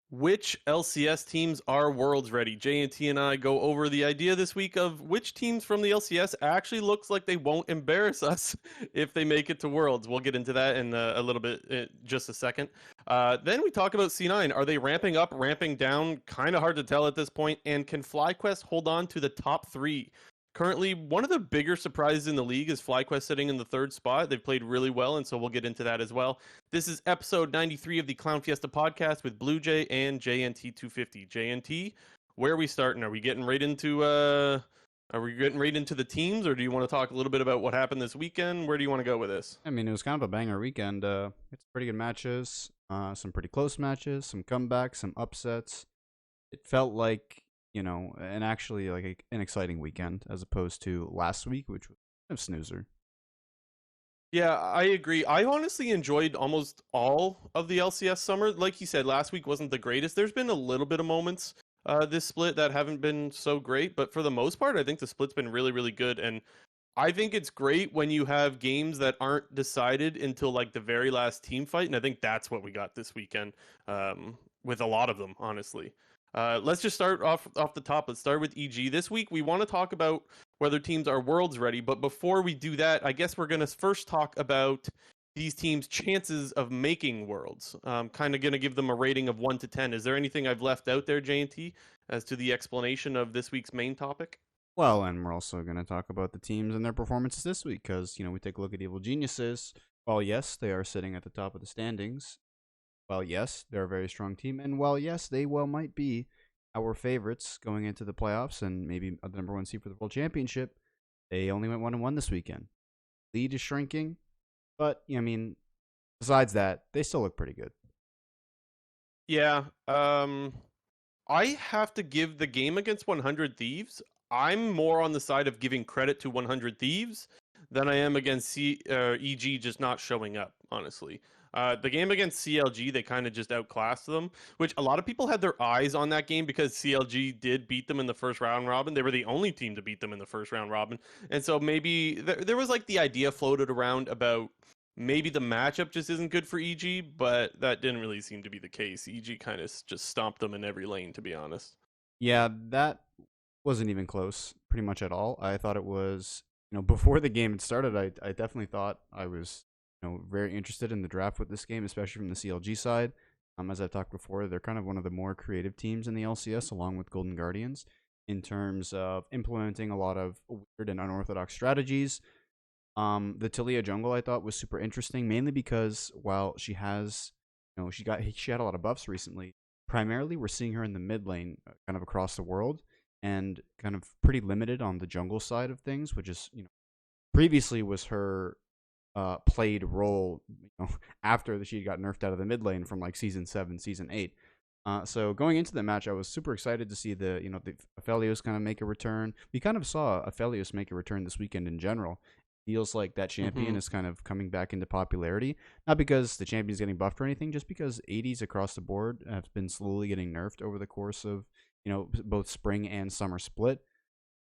Which LCS teams are Worlds ready? JNT and I go over the idea this week of which teams from the LCS actually looks like they won't embarrass us if they make it to Worlds. We'll get into that in a little bit, in just a second. Then we talk about C9. Are they ramping up, ramping down? Kind of hard to tell at this point. And can FlyQuest hold on to the top three? Currently, one of the bigger surprises in the league is FlyQuest sitting in the third spot. They've played really well, and so we'll get into that as well. This is episode 93 of the Clown Fiesta podcast with Blue Jay and JNT250. JNT, where are we starting? Are we getting right into the teams, or do you want to talk a little bit about what happened this weekend? Where do you want to go with this? I mean, it was kind of a banger weekend. It's pretty good matches, some pretty close matches, some comebacks, some upsets. It felt like, and actually like an exciting weekend as opposed to last week, which was kind of snoozer. Yeah, I agree. I honestly enjoyed almost all of the LCS summer. Like you said, last week wasn't the greatest. There's been a little bit of moments this split that haven't been so great, but for the most part, I think the split's been really, really good. And I think it's great when you have games that aren't decided until like the very last team fight, and I think that's what we got this weekend with a lot of them, honestly. Let's just start off the top. Let's start with EG. This week, we want to talk about whether teams are Worlds ready, but before we do that, I guess we're going to first talk about these teams' chances of making Worlds. Kind of going to give them a rating of 1 to 10. Is there anything I've left out there, J&T, as to the explanation of this week's main topic? Well, and we're also going to talk about the teams and their performances this week because, we take a look at Evil Geniuses. While, yes, they are sitting at the top of the standings. Well, yes, they're a very strong team. And while, yes, they might be our favorites going into the playoffs and maybe the number one seed for the World Championship, they only went 1-1 this weekend. Lead is shrinking. But, besides that, they still look pretty good. Yeah, I have to give the game against 100 Thieves. I'm more on the side of giving credit to 100 Thieves than I am against EG just not showing up, honestly. The game against CLG, they kind of just outclassed them, which a lot of people had their eyes on that game because CLG did beat them in the first round robin. They were the only team to beat them in the first round robin. And so maybe there was like the idea floated around about maybe the matchup just isn't good for EG, but that didn't really seem to be the case. EG kind of just stomped them in every lane, to be honest. Yeah, that wasn't even close, pretty much at all. I thought it was, before the game had started, I definitely thought I was, very interested in the draft with this game, especially from the CLG side. As I've talked before, they're kind of one of the more creative teams in the LCS, along with Golden Guardians, in terms of implementing a lot of weird and unorthodox strategies. The Talia jungle I thought was super interesting, mainly because while she has, she had a lot of buffs recently. Primarily, we're seeing her in the mid lane, kind of across the world, and kind of pretty limited on the jungle side of things, which is, previously was her played role, after she got nerfed out of the mid lane from like season 7, season 8. So going into the match, I was super excited to see the Aphelios kind of make a return. We kind of saw Aphelios make a return this weekend in general. Feels like that champion is kind of coming back into popularity. Not because the champion's getting buffed or anything, just because 80s across the board have been slowly getting nerfed over the course of, both spring and summer split.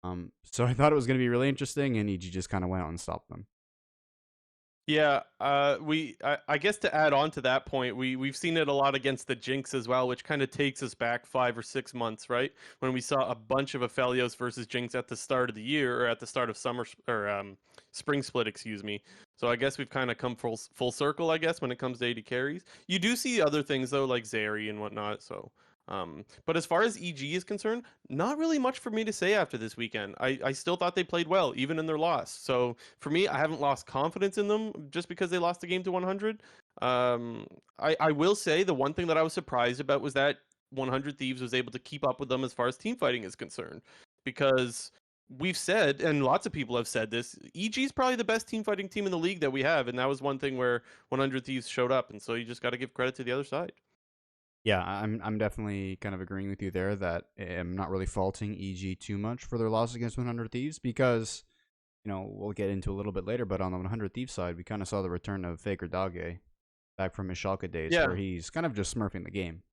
So I thought it was going to be really interesting, and EG just kind of went out and stopped them. Yeah, I guess to add on to that point, we've seen it a lot against the Jinx as well, which kind of takes us back 5 or 6 months, right? When we saw a bunch of Aphelios versus Jinx at the start of the year, or at the start of spring split, excuse me. So I guess we've kind of come full circle, I guess, when it comes to AD carries. You do see other things though, like Zeri and whatnot. So, but as far as EG is concerned, not really much for me to say after this weekend. I still thought they played well, even in their loss. So for me, I haven't lost confidence in them just because they lost the game to 100. I will say the one thing that I was surprised about was that 100 Thieves was able to keep up with them as far as team fighting is concerned. Because we've said, and lots of people have said this, EG is probably the best team fighting team in the league that we have. And that was one thing where 100 Thieves showed up. And so you just got to give credit to the other side. Yeah, I'm definitely kind of agreeing with you there that I'm not really faulting EG too much for their loss against 100 Thieves because, we'll get into a little bit later, but on the 100 Thieves side, we kind of saw the return of Faker Dage back from his Schalke days where he's kind of just smurfing the game.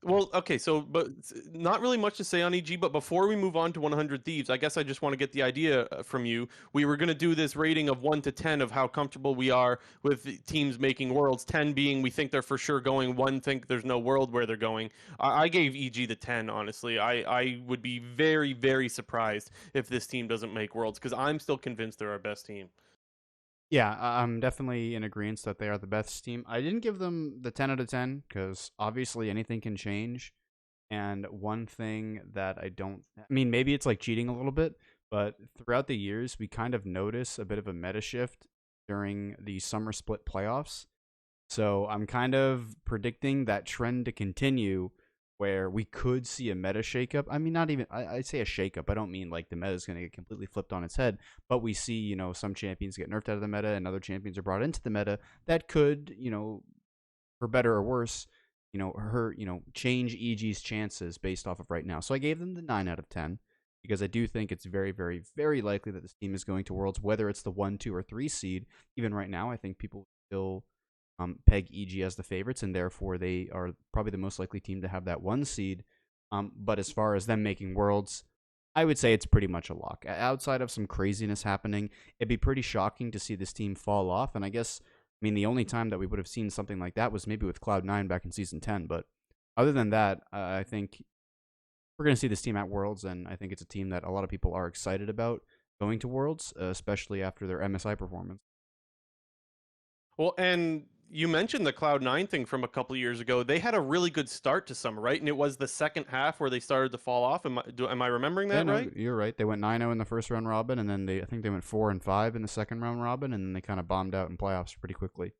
Well, okay, so but not really much to say on EG, but before we move on to 100 Thieves, I guess I just want to get the idea from you. We were going to do this rating of 1 to 10 of how comfortable we are with teams making worlds, 10 being we think they're for sure going, 1 think there's no world where they're going. I gave EG the 10, honestly. I would be very, very surprised if this team doesn't make worlds because I'm still convinced they're our best team. Yeah, I'm definitely in agreement that they are the best team. I didn't give them the 10 out of 10 because obviously anything can change. And one thing that I mean, maybe it's like cheating a little bit, but throughout the years, we kind of notice a bit of a meta shift during the summer split playoffs. So I'm kind of predicting that trend to continue where we could see a meta shakeup. I mean, not even, I say a shakeup. I don't mean like the meta is going to get completely flipped on its head, but we see, some champions get nerfed out of the meta and other champions are brought into the meta that could, for better or worse, change EG's chances based off of right now. So I gave them the 9 out of 10 because I do think it's very, very, very likely that this team is going to Worlds, whether it's the 1, 2, or 3 seed. Even right now, I think people still peg EG as the favorites, and therefore they are probably the most likely team to have that 1 seed. But as far as them making Worlds, I would say it's pretty much a lock. Outside of some craziness happening, it'd be pretty shocking to see this team fall off. And I mean, the only time that we would have seen something like that was maybe with Cloud9 back in Season 10. But other than that, I think we're going to see this team at Worlds, and I think it's a team that a lot of people are excited about going to Worlds, especially after their MSI performance. Well, and you mentioned the Cloud9 thing from a couple of years ago. They had a really good start to summer, right? And it was the second half where they started to fall off. Am I remembering Yeah, that no, right? you're right. They went 9-0 in the first round robin, and then I think they went 4-5 in the second round robin, and then they kind of bombed out in playoffs pretty quickly.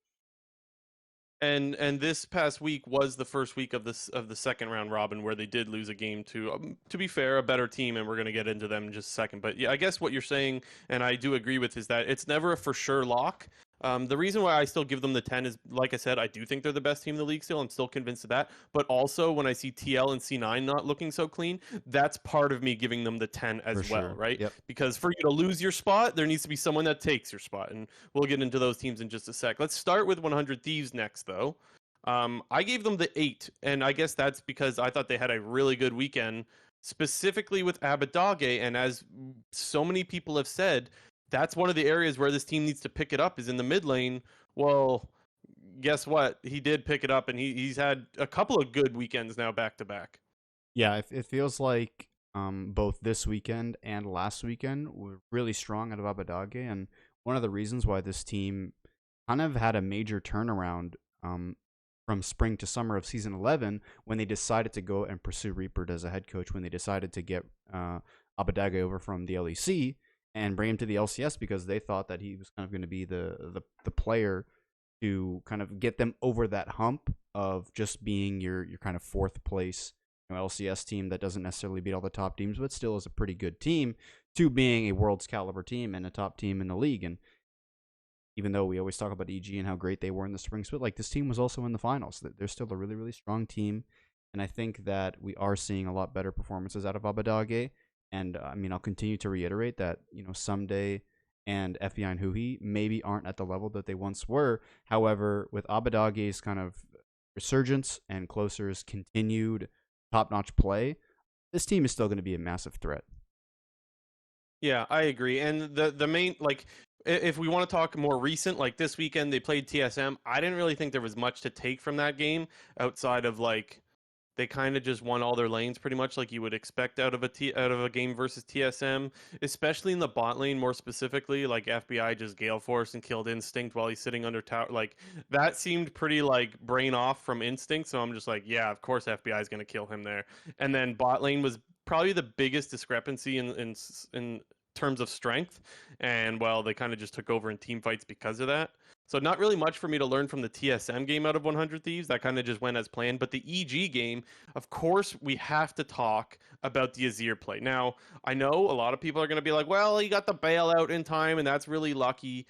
And this past week was the first week of the second round robin where they did lose a game to be fair, a better team, and we're going to get into them in just a second. But yeah, I guess what you're saying, and I do agree with, is that it's never a for sure lock. The reason why I still give them the 10 is, like I said, I do think they're the best team in the league still. I'm still convinced of that. But also, when I see TL and C9 not looking so clean, that's part of me giving them the 10 For as well, sure. right? Yep. Because for you to lose your spot, there needs to be someone that takes your spot. And we'll get into those teams in just a sec. Let's start with 100 Thieves next, though. I gave them the 8, and I guess that's because I thought they had a really good weekend, specifically with Abadage. And as so many people have said, that's one of the areas where this team needs to pick it up is in the mid lane. Well, guess what? He did pick it up, and he's had a couple of good weekends now back to back. Yeah, it feels like both this weekend and last weekend were really strong out of Abadage, and one of the reasons why this team kind of had a major turnaround from spring to summer of season 11 when they decided to go and pursue Reaper as a head coach, when they decided to get Abadage over from the LEC and bring him to the LCS because they thought that he was kind of going to be the player to kind of get them over that hump of just being your kind of fourth place LCS team that doesn't necessarily beat all the top teams, but still is a pretty good team, to being a world's caliber team and a top team in the league. And even though we always talk about EG and how great they were in the spring split, like this team was also in the finals. They're still a really, really strong team. And I think that we are seeing a lot better performances out of Abadage. And I mean, I'll continue to reiterate that, someday and FBI and Huhi maybe aren't at the level that they once were. However, with Abadage's kind of resurgence and Closer's continued top-notch play, this team is still going to be a massive threat. Yeah, I agree. And the main, like, if we want to talk more recent, like this weekend they played TSM. I didn't really think there was much to take from that game outside of like they kind of just won all their lanes pretty much like you would expect out of a game versus TSM, especially in the bot lane more specifically. Like FBI just Gale Force and killed Instinct while he's sitting under tower. Like that seemed pretty like brain off from Instinct. So I'm just like, yeah, of course FBI is going to kill him there. And then bot lane was probably the biggest discrepancy in terms of strength. And well, they kind of just took over in team fights because of that. So not really much for me to learn from the TSM game out of 100 Thieves. That kind of just went as planned. But the EG game, of course, we have to talk about the Azir play. Now, I know a lot of people are going to be like, well, he got the bailout in time, and that's really lucky.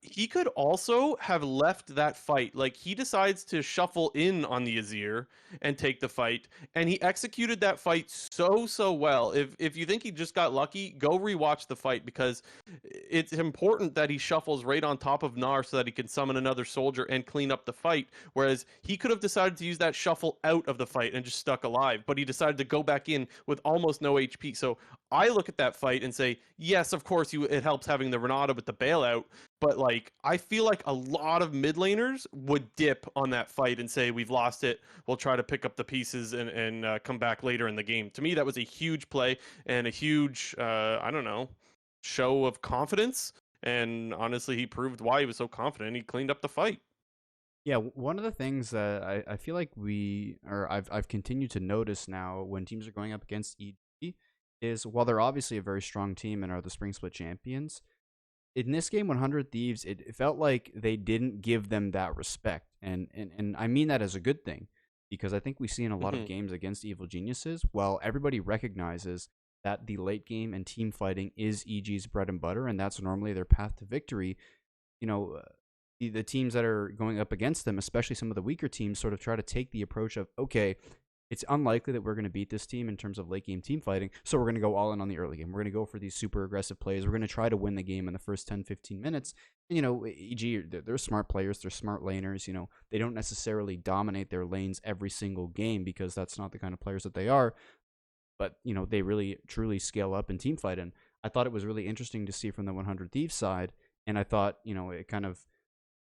he could also have left that fight. Like, he decides to shuffle in on the Azir and take the fight, and he executed that fight so well. If you think he just got lucky, go rewatch the fight, because it's important that he shuffles right on top of Gnar so that he can summon another soldier and clean up the fight. Whereas he could have decided to use that shuffle out of the fight and just stuck alive, but he decided to go back in with almost no HP. So I look at that fight and say, yes, of course, it helps having the Renata with the bailout, but like, I feel like a lot of mid laners would dip on that fight and say, we've lost it, we'll try to pick up the pieces and come back later in the game. To me, that was a huge play and a huge, I don't know, show of confidence. And honestly, he proved why he was so confident. He cleaned up the fight. Yeah, one of the things that I feel like I've continued to notice now when teams are going up against EG is, while they're obviously a very strong team and are the Spring Split champions, in this game 100 Thieves, it felt like they didn't give them that respect. And I mean that as a good thing, because I think we see in a lot of Mm-hmm. games against Evil Geniuses, while everybody recognizes that the late game and team fighting is EG's bread and butter, and that's normally their path to victory, you know, the teams that are going up against them, especially some of the weaker teams, sort of try to take the approach of, okay, it's unlikely that we're going to beat this team in terms of late game team fighting, so we're going to go all in on the early game. We're going to go for these super aggressive plays. We're going to try to win the game in the first 10, 15 minutes. And, EG, they're smart players. They're smart laners. They don't necessarily dominate their lanes every single game because that's not the kind of players that they are. But, they really, truly scale up in team fight. And I thought it was really interesting to see from the 100 Thieves side. And I thought, it kind of,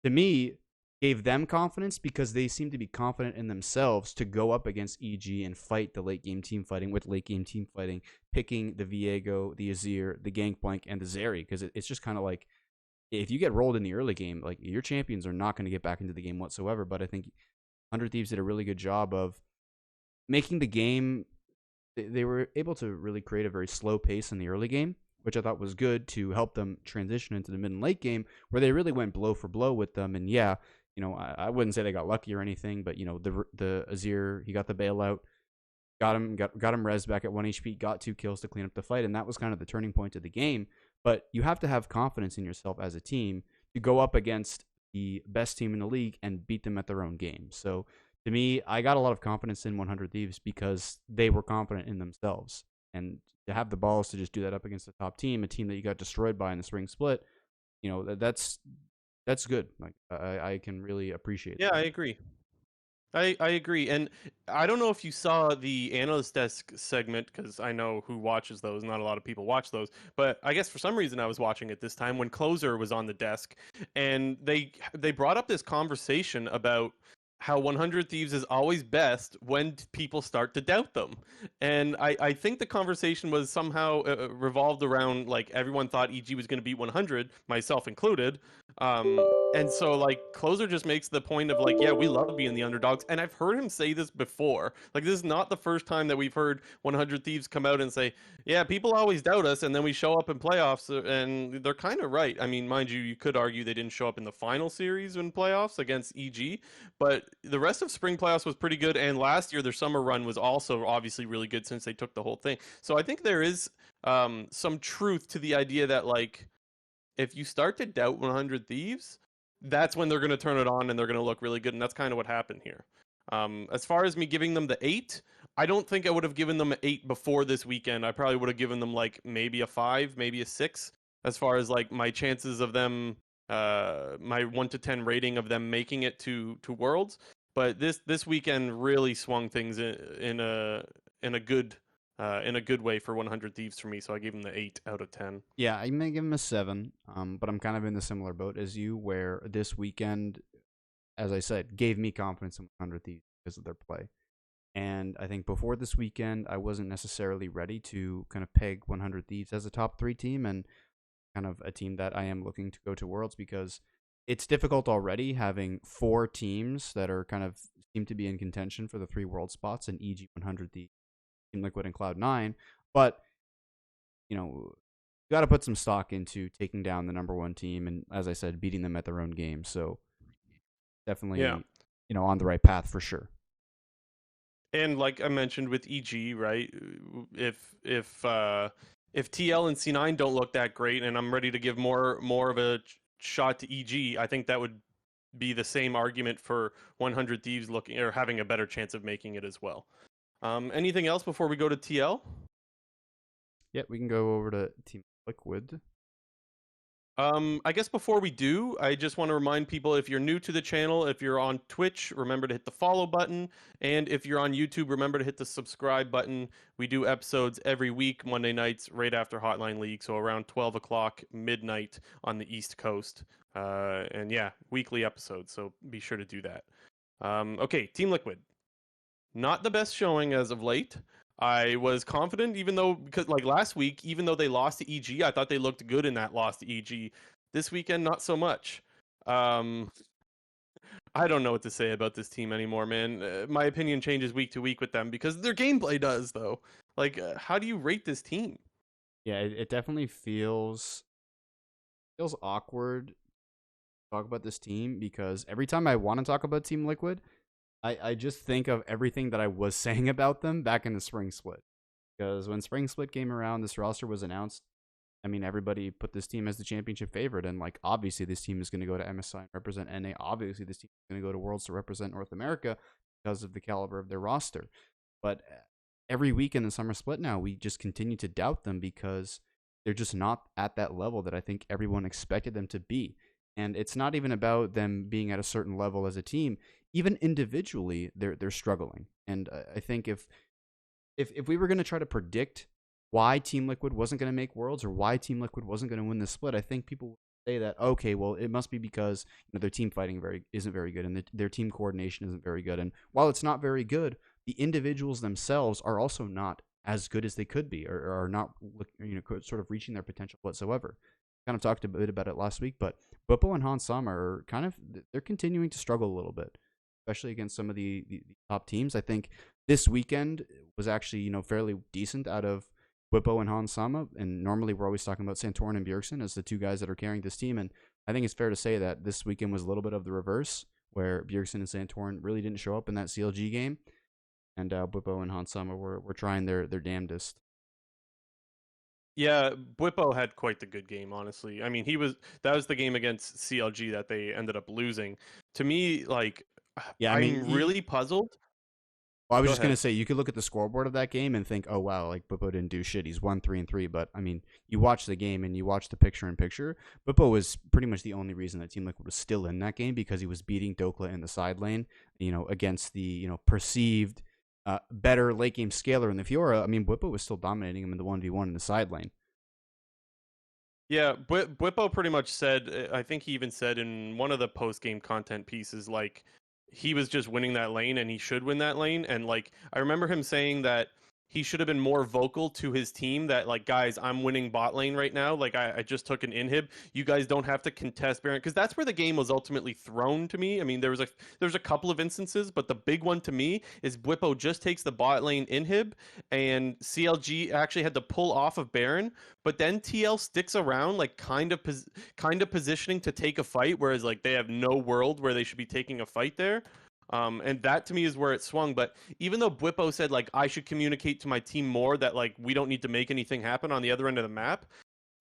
to me, gave them confidence because they seem to be confident in themselves to go up against EG and fight the late game team fighting with late game team fighting, picking the Viego, the Azir, the Gangplank, and the Zeri, because it's just kind of like, if you get rolled in the early game, like, your champions are not going to get back into the game whatsoever. But I think 100 Thieves did a really good job of making the game. They were able to really create a very slow pace in the early game, which I thought was good to help them transition into the mid and late game, where they really went blow for blow with them. And yeah, I wouldn't say they got lucky or anything, but the Azir, he got the bailout, got him res back at 1 HP, got 2 kills to clean up the fight, and that was kind of the turning point of the game. But you have to have confidence in yourself as a team to go up against the best team in the league and beat them at their own game. So to me, I got a lot of confidence in 100 Thieves because they were confident in themselves. And to have the balls to just do that up against the top team, a team that you got destroyed by in the spring split, that's good. Like, I can really appreciate Yeah, that. I agree. I agree. And I don't know if you saw the analyst desk segment, because I know who watches those. Not a lot of people watch those. But I guess for some reason I was watching it this time when Closer was on the desk, and they brought up this conversation about how 100 Thieves is always best when people start to doubt them. And I think the conversation was somehow revolved around, like, everyone thought EG was going to beat 100, myself included. And so, like, Closer just makes the point of, like, yeah, we love being the underdogs. And I've heard him say this before. Like, this is not the first time that we've heard 100 Thieves come out and say, yeah, people always doubt us, and then we show up in playoffs, and they're kind of right. I mean, mind you, you could argue they didn't show up in the final series in playoffs against EG, but the rest of spring playoffs was pretty good. And last year, their summer run was also obviously really good since they took the whole thing. So I think there is some truth to the idea that, like, if you start to doubt 100 Thieves, that's when they're going to turn it on and they're going to look really good. And that's kind of what happened here. As far as me giving them the 8, I don't think I would have given them an 8 before this weekend. I probably would have given them like maybe a 5, maybe a 6, as far as like my chances of them, my 1 to 10 rating of them making it to Worlds. But this weekend really swung things in a good in a good way for 100 Thieves for me. So I gave them the 8 out of 10. Yeah, I may give him a 7, but I'm kind of in the similar boat as you, where this weekend, as I said, gave me confidence in 100 Thieves because of their play. And I think before this weekend, I wasn't necessarily ready to kind of peg 100 Thieves as a top 3 team and kind of a team that I am looking to go to Worlds, because it's difficult already having 4 teams that are kind of seem to be in contention for the 3 world spots in EG 100 Thieves, Team Liquid, and Cloud9. But, you got to put some stock into taking down the number 1 team and, as I said, beating them at their own game. So Yeah. definitely, on the right path for sure. And like I mentioned with EG, right? If TL and C9 don't look that great, and I'm ready to give more of a shot to EG, I think that would be the same argument for 100 Thieves looking or having a better chance of making it as well. Anything else before we go to TL? Yeah, we can go over to Team Liquid. I guess before we do, I just want to remind people if you're new to the channel, if you're on Twitch, remember to hit the follow button. And if you're on YouTube, remember to hit the subscribe button. We do episodes every week, Monday nights, right after Hotline League. So around 12 o'clock, midnight on the East Coast. And yeah, weekly episodes. So be sure to do that. Okay, Team Liquid. Not the best showing as of late. I was confident, even though because like last week, even though they lost to EG, I thought they looked good in that loss to EG. This weekend, not so much. Um, I don't know what to say about this team anymore, man. My opinion changes week to week with them because their gameplay does, though. Like, how do you rate this team? Yeah, it definitely feels awkward to talk about this team because every time I want to talk about Team Liquid, I just think of everything that I was saying about them back in the spring split. Because when spring split came around, this roster was announced. I mean, everybody put this team as the championship favorite, and like obviously this team is going to go to MSI and represent NA. Obviously, this team is going to go to Worlds to represent North America because of the caliber of their roster. But every week in the summer split now, we just continue to doubt them because they're just not at that level that I think everyone expected them to be. And it's not even about them being at a certain level as a team. Even individually, they're struggling. And I think if we were going to try to predict why Team Liquid wasn't going to make Worlds or why Team Liquid wasn't going to win the split, I think people would say that okay, well, it must be because their team fighting isn't very good and their team coordination isn't very good. And while it's not very good, the individuals themselves are also not as good as they could be, or are not sort of reaching their potential whatsoever. Kind of talked a bit about it last week, but Bwipo and Han Sama are they're continuing to struggle a little bit, especially against some of the top teams. I think this weekend was actually fairly decent out of Bwipo and Han Sama, and normally we're always talking about Santorin and Bjergsen as the two guys that are carrying this team, and I think it's fair to say that this weekend was a little bit of the reverse, where Bjergsen and Santorin really didn't show up in that CLG game, and Bwipo and Han Sama were trying their damnedest. Yeah, Bwipo had quite the good game, honestly. I mean, that was the game against CLG that they ended up losing. To me, like, Yeah, I mean, I'm really puzzled. well, I was Go just gonna ahead. say you could look at the scoreboard of that game and think, oh wow, like Bwipo didn't do shit. He's 1-3-3. But I mean, you watch the game and you watch the picture in picture. Bwipo was pretty much the only reason that Team Liquid was still in that game because he was beating Dokla in the side lane. Against the perceived better late game scaler in the Fiora. I mean, Bwipo was still dominating him in the 1v1 in the side lane. Yeah, Bwipo pretty much said, I think he even said in one of the post game content pieces, like he was just winning that lane and he should win that lane. And like I remember him saying that he should have been more vocal to his team that like guys, I'm winning bot lane right now. Like I just took an inhib. You guys don't have to contest Baron because that's where the game was ultimately thrown to me. I mean, there's a couple of instances, but the big one to me is Bwipo just takes the bot lane inhib and CLG actually had to pull off of Baron, but then TL sticks around like kind of positioning to take a fight, whereas like they have no world where they should be taking a fight there. And that to me is where it swung. But even though Bwipo said like I should communicate to my team more that like we don't need to make anything happen on the other end of the map,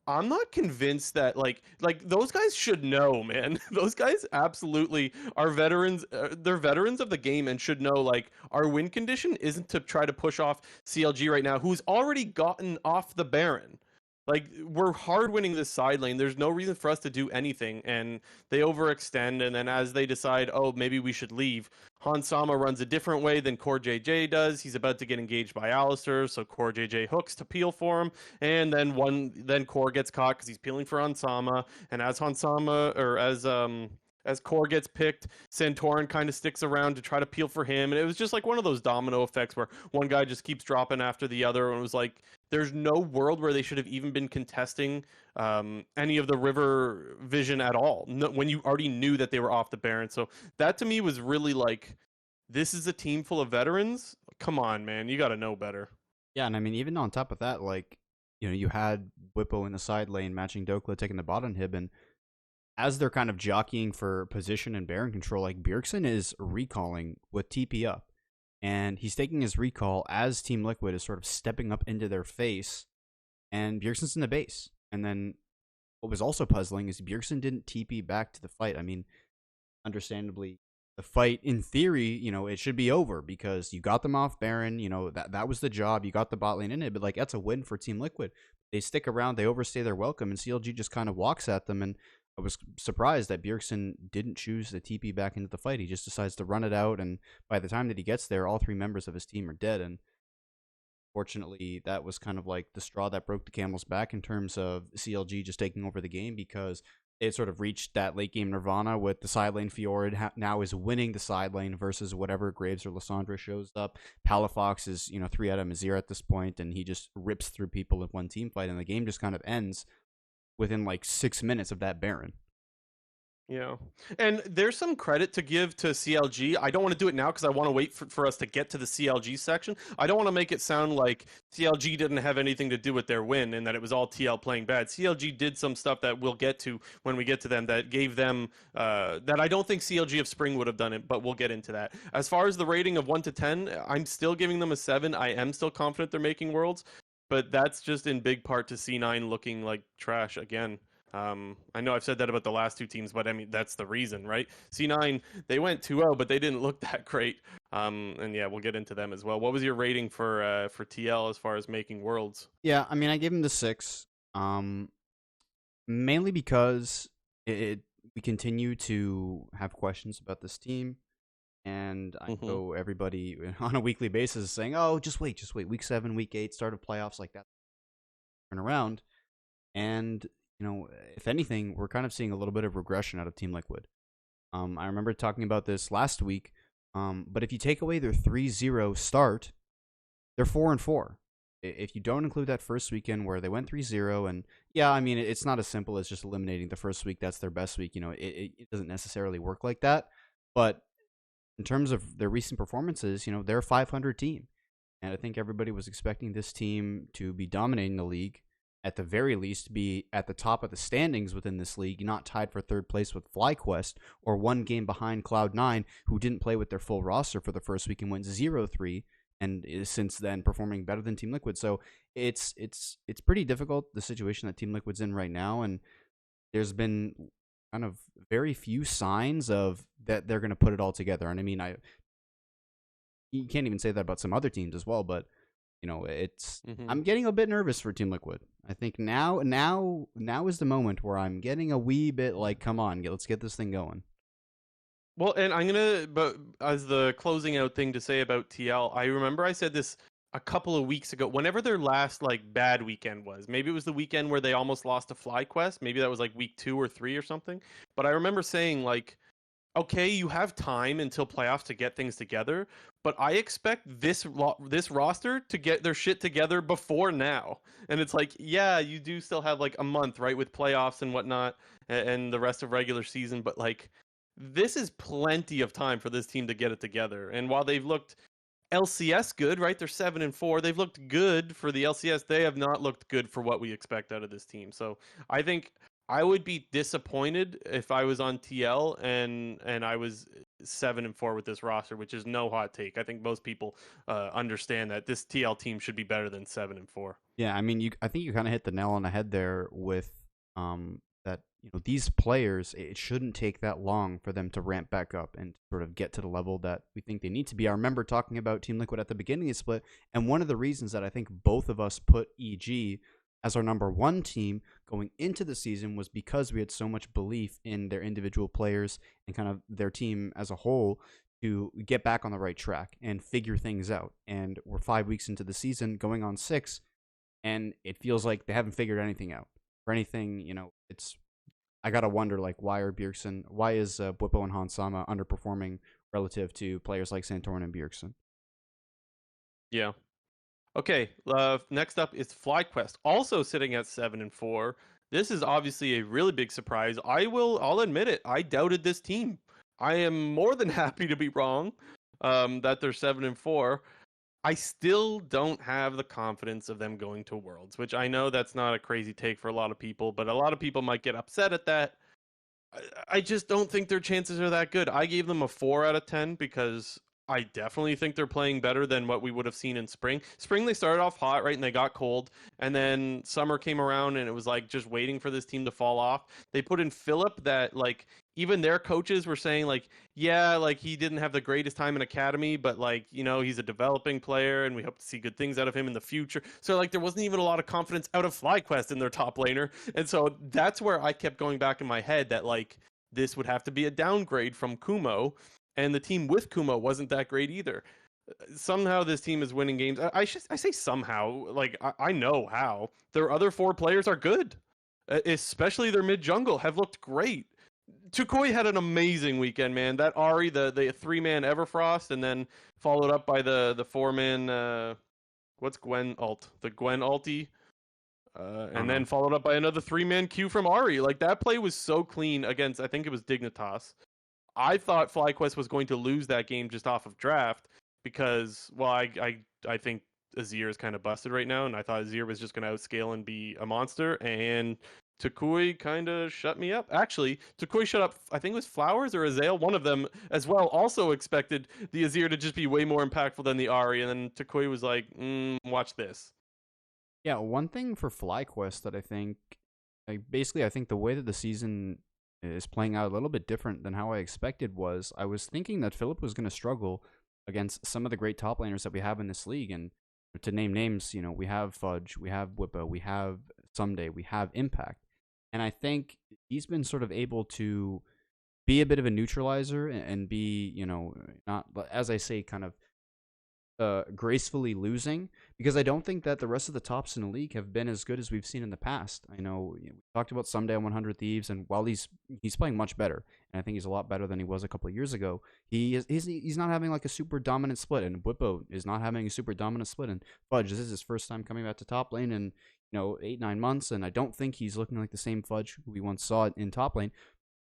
I'm not convinced that like those guys should know, man. Those guys absolutely are veterans. They're veterans of the game and should know like our win condition isn't to try to push off CLG right now, who's already gotten off the Baron. Like we're hard winning this side lane. There's no reason for us to do anything, and they overextend. And then as they decide, oh, maybe we should leave, Han Sama runs a different way than Core JJ does. He's about to get engaged by Alistair, so Core JJ hooks to peel for him, and then Core gets caught because he's peeling for Hansama, and as Hansama or as Core gets picked, Santorin kind of sticks around to try to peel for him, and it was just like one of those domino effects where one guy just keeps dropping after the other, and it was like there's no world where they should have even been contesting any of the river vision at all when you already knew that they were off the Baron. So that to me was really like, this is a team full of veterans. Come on, man, you got to know better. Yeah, and I mean, even on top of that, like, you had Bwipo in the side lane matching Dokla taking the bottom hib, and as they're kind of jockeying for position and Baron control, like, Bjergsen is recalling with TP up, and he's taking his recall as Team Liquid is sort of stepping up into their face, and Bjergsen's in the base, and then what was also puzzling is Bjergsen didn't TP back to the fight. I mean, understandably, the fight in theory, it should be over because you got them off Baron. That was the job. You got the bot lane in it, but like that's a win for Team Liquid. They stick around, they overstay their welcome, and CLG just kind of walks at them. And I was surprised that Bjergsen didn't choose the TP back into the fight. He just decides to run it out, and by the time that he gets there, all three members of his team are dead. And fortunately, that was kind of like the straw that broke the camel's back in terms of CLG just taking over the game because it sort of reached that late game nirvana with the side lane Fjord now is winning the side lane versus whatever Graves or Lissandra shows up. Palafox is, 3 out of Mazir at this point, and he just rips through people in one team fight, and the game just kind of ends within like 6 minutes of that Baron. Yeah. And there's some credit to give to CLG. I don't want to do it now because I want to wait for us to get to the CLG section. I don't want to make it sound like CLG didn't have anything to do with their win and that it was all TL playing bad. CLG did some stuff that we'll get to when we get to them that gave them, that I don't think CLG of Spring would have done it, but we'll get into that. As far as the rating of 1 to 10, I'm still giving them a 7. I am still confident they're making Worlds, but that's just in big part to C9 looking like trash again. I know I've said that about the last two teams, but I mean, that's the reason, right? C9, they went 2-0, but they didn't look that great. And yeah, we'll get into them as well. What was your rating for TL as far as making Worlds? Yeah, I mean, I gave him the 6, mainly because we continue to have questions about this team. And I know everybody on a weekly basis is saying, oh, just wait. Week 7, week 8, start of playoffs, like that. Turn around. And if anything, we're kind of seeing a little bit of regression out of Team Liquid. I remember talking about this last week, but if you take away their 3-0 start, they're 4-4. If you don't include that first weekend where they went 3-0, and yeah, I mean, it's not as simple as just eliminating the first week. That's their best week. It doesn't necessarily work like that. But in terms of their recent performances, they're a 500 team. And I think everybody was expecting this team to be dominating the league, at the very least be at the top of the standings within this league, not tied for third place with FlyQuest or one game behind Cloud9, who didn't play with their full roster for the first week and went 0-3 and is since then performing better than Team Liquid. So it's pretty difficult, the situation that Team Liquid's in right now, and there's been kind of very few signs of that they're going to put it all together. And I mean, you can't even say that about some other teams as well, but I'm getting a bit nervous for Team Liquid. I think now is the moment where I'm getting a wee bit like, come on, let's get this thing going. Well, and but as the closing out thing to say about TL, I remember I said this a couple of weeks ago, whenever their last like bad weekend was. Maybe it was the weekend where they almost lost to FlyQuest. Maybe that was like week 2 or 3 or something. But I remember saying like, okay, you have time until playoffs to get things together, but I expect this roster to get their shit together before now. And it's like, yeah, you do still have like a month, right, with playoffs and whatnot, and the rest of regular season, but like, this is plenty of time for this team to get it together. And while they've looked LCS good, right, they're 7-4. They've looked good for the LCS. They have not looked good for what we expect out of this team. So I think I would be disappointed if I was on TL and I was 7-4 with this roster, which is no hot take. I think most people understand that this TL team should be better than 7-4. Yeah, I mean, I think you kind of hit the nail on the head there with that. These players, it shouldn't take that long for them to ramp back up and sort of get to the level that we think they need to be. I remember talking about Team Liquid at the beginning of the split, and one of the reasons that I think both of us put EG as our number 1 team going into the season was because we had so much belief in their individual players and kind of their team as a whole to get back on the right track and figure things out. And we're 5 weeks into the season, going on 6, and it feels like they haven't figured anything out. For anything, I gotta wonder, like, why is Bwipo and Hansama underperforming relative to players like Santorin and Bjergsen? Yeah. Okay, next up is FlyQuest, also sitting at 7-4. This is obviously a really big surprise. I'll admit it. I doubted this team. I am more than happy to be wrong that they're 7-4. I still don't have the confidence of them going to Worlds, which I know that's not a crazy take for a lot of people, but a lot of people might get upset at that. I just don't think their chances are that good. I gave them a 4 out of 10 because I definitely think they're playing better than what we would have seen in spring. Spring, they started off hot, right? And they got cold. And then summer came around and it was like just waiting for this team to fall off. They put in Philip that, like, even their coaches were saying, like, yeah, like he didn't have the greatest time in academy, but like, he's a developing player and we hope to see good things out of him in the future. So, like, there wasn't even a lot of confidence out of FlyQuest in their top laner. And so that's where I kept going back in my head that, like, this would have to be a downgrade from Kumo, and the team with Kumo wasn't that great either. Somehow this team is winning games. I say somehow, like I know how. Their other four players are good, especially their mid jungle have looked great. Tukoi had an amazing weekend, man. That Ari, the 3-man Everfrost, and then followed up by the 4-man. What's Gwen ult? The Gwen ulti. I don't And then know. followed up by another 3-man Q from Ari. Like, that play was so clean against, I think it was Dignitas. I thought FlyQuest was going to lose that game just off of draft because, well, I think Azir is kind of busted right now, and I thought Azir was just going to outscale and be a monster, and Takui kind of shut me up. Actually, Takui shut up, I think it was Flowers or Azale, one of them as well, also expected the Azir to just be way more impactful than the Ari, and then Takui was like, watch this. Yeah, one thing for FlyQuest that I think, like, basically, I think the way that the season is playing out a little bit different than how I expected was I was thinking that Philip was going to struggle against some of the great top laners that we have in this league. And to name names, we have Fudge, we have Whippo, we have Someday, we have Impact. And I think he's been sort of able to be a bit of a neutralizer and be, not, as I say, kind of gracefully losing, because I don't think that the rest of the tops in the league have been as good as we've seen in the past. I know we talked about Someday on 100 Thieves, and while he's playing much better, and I think he's a lot better than he was a couple of years ago, he's not having like a super dominant split, and Whippo is not having a super dominant split, and Fudge, this is his first time coming back to top lane in 8-9 months, and I don't think he's looking like the same Fudge who we once saw in top lane.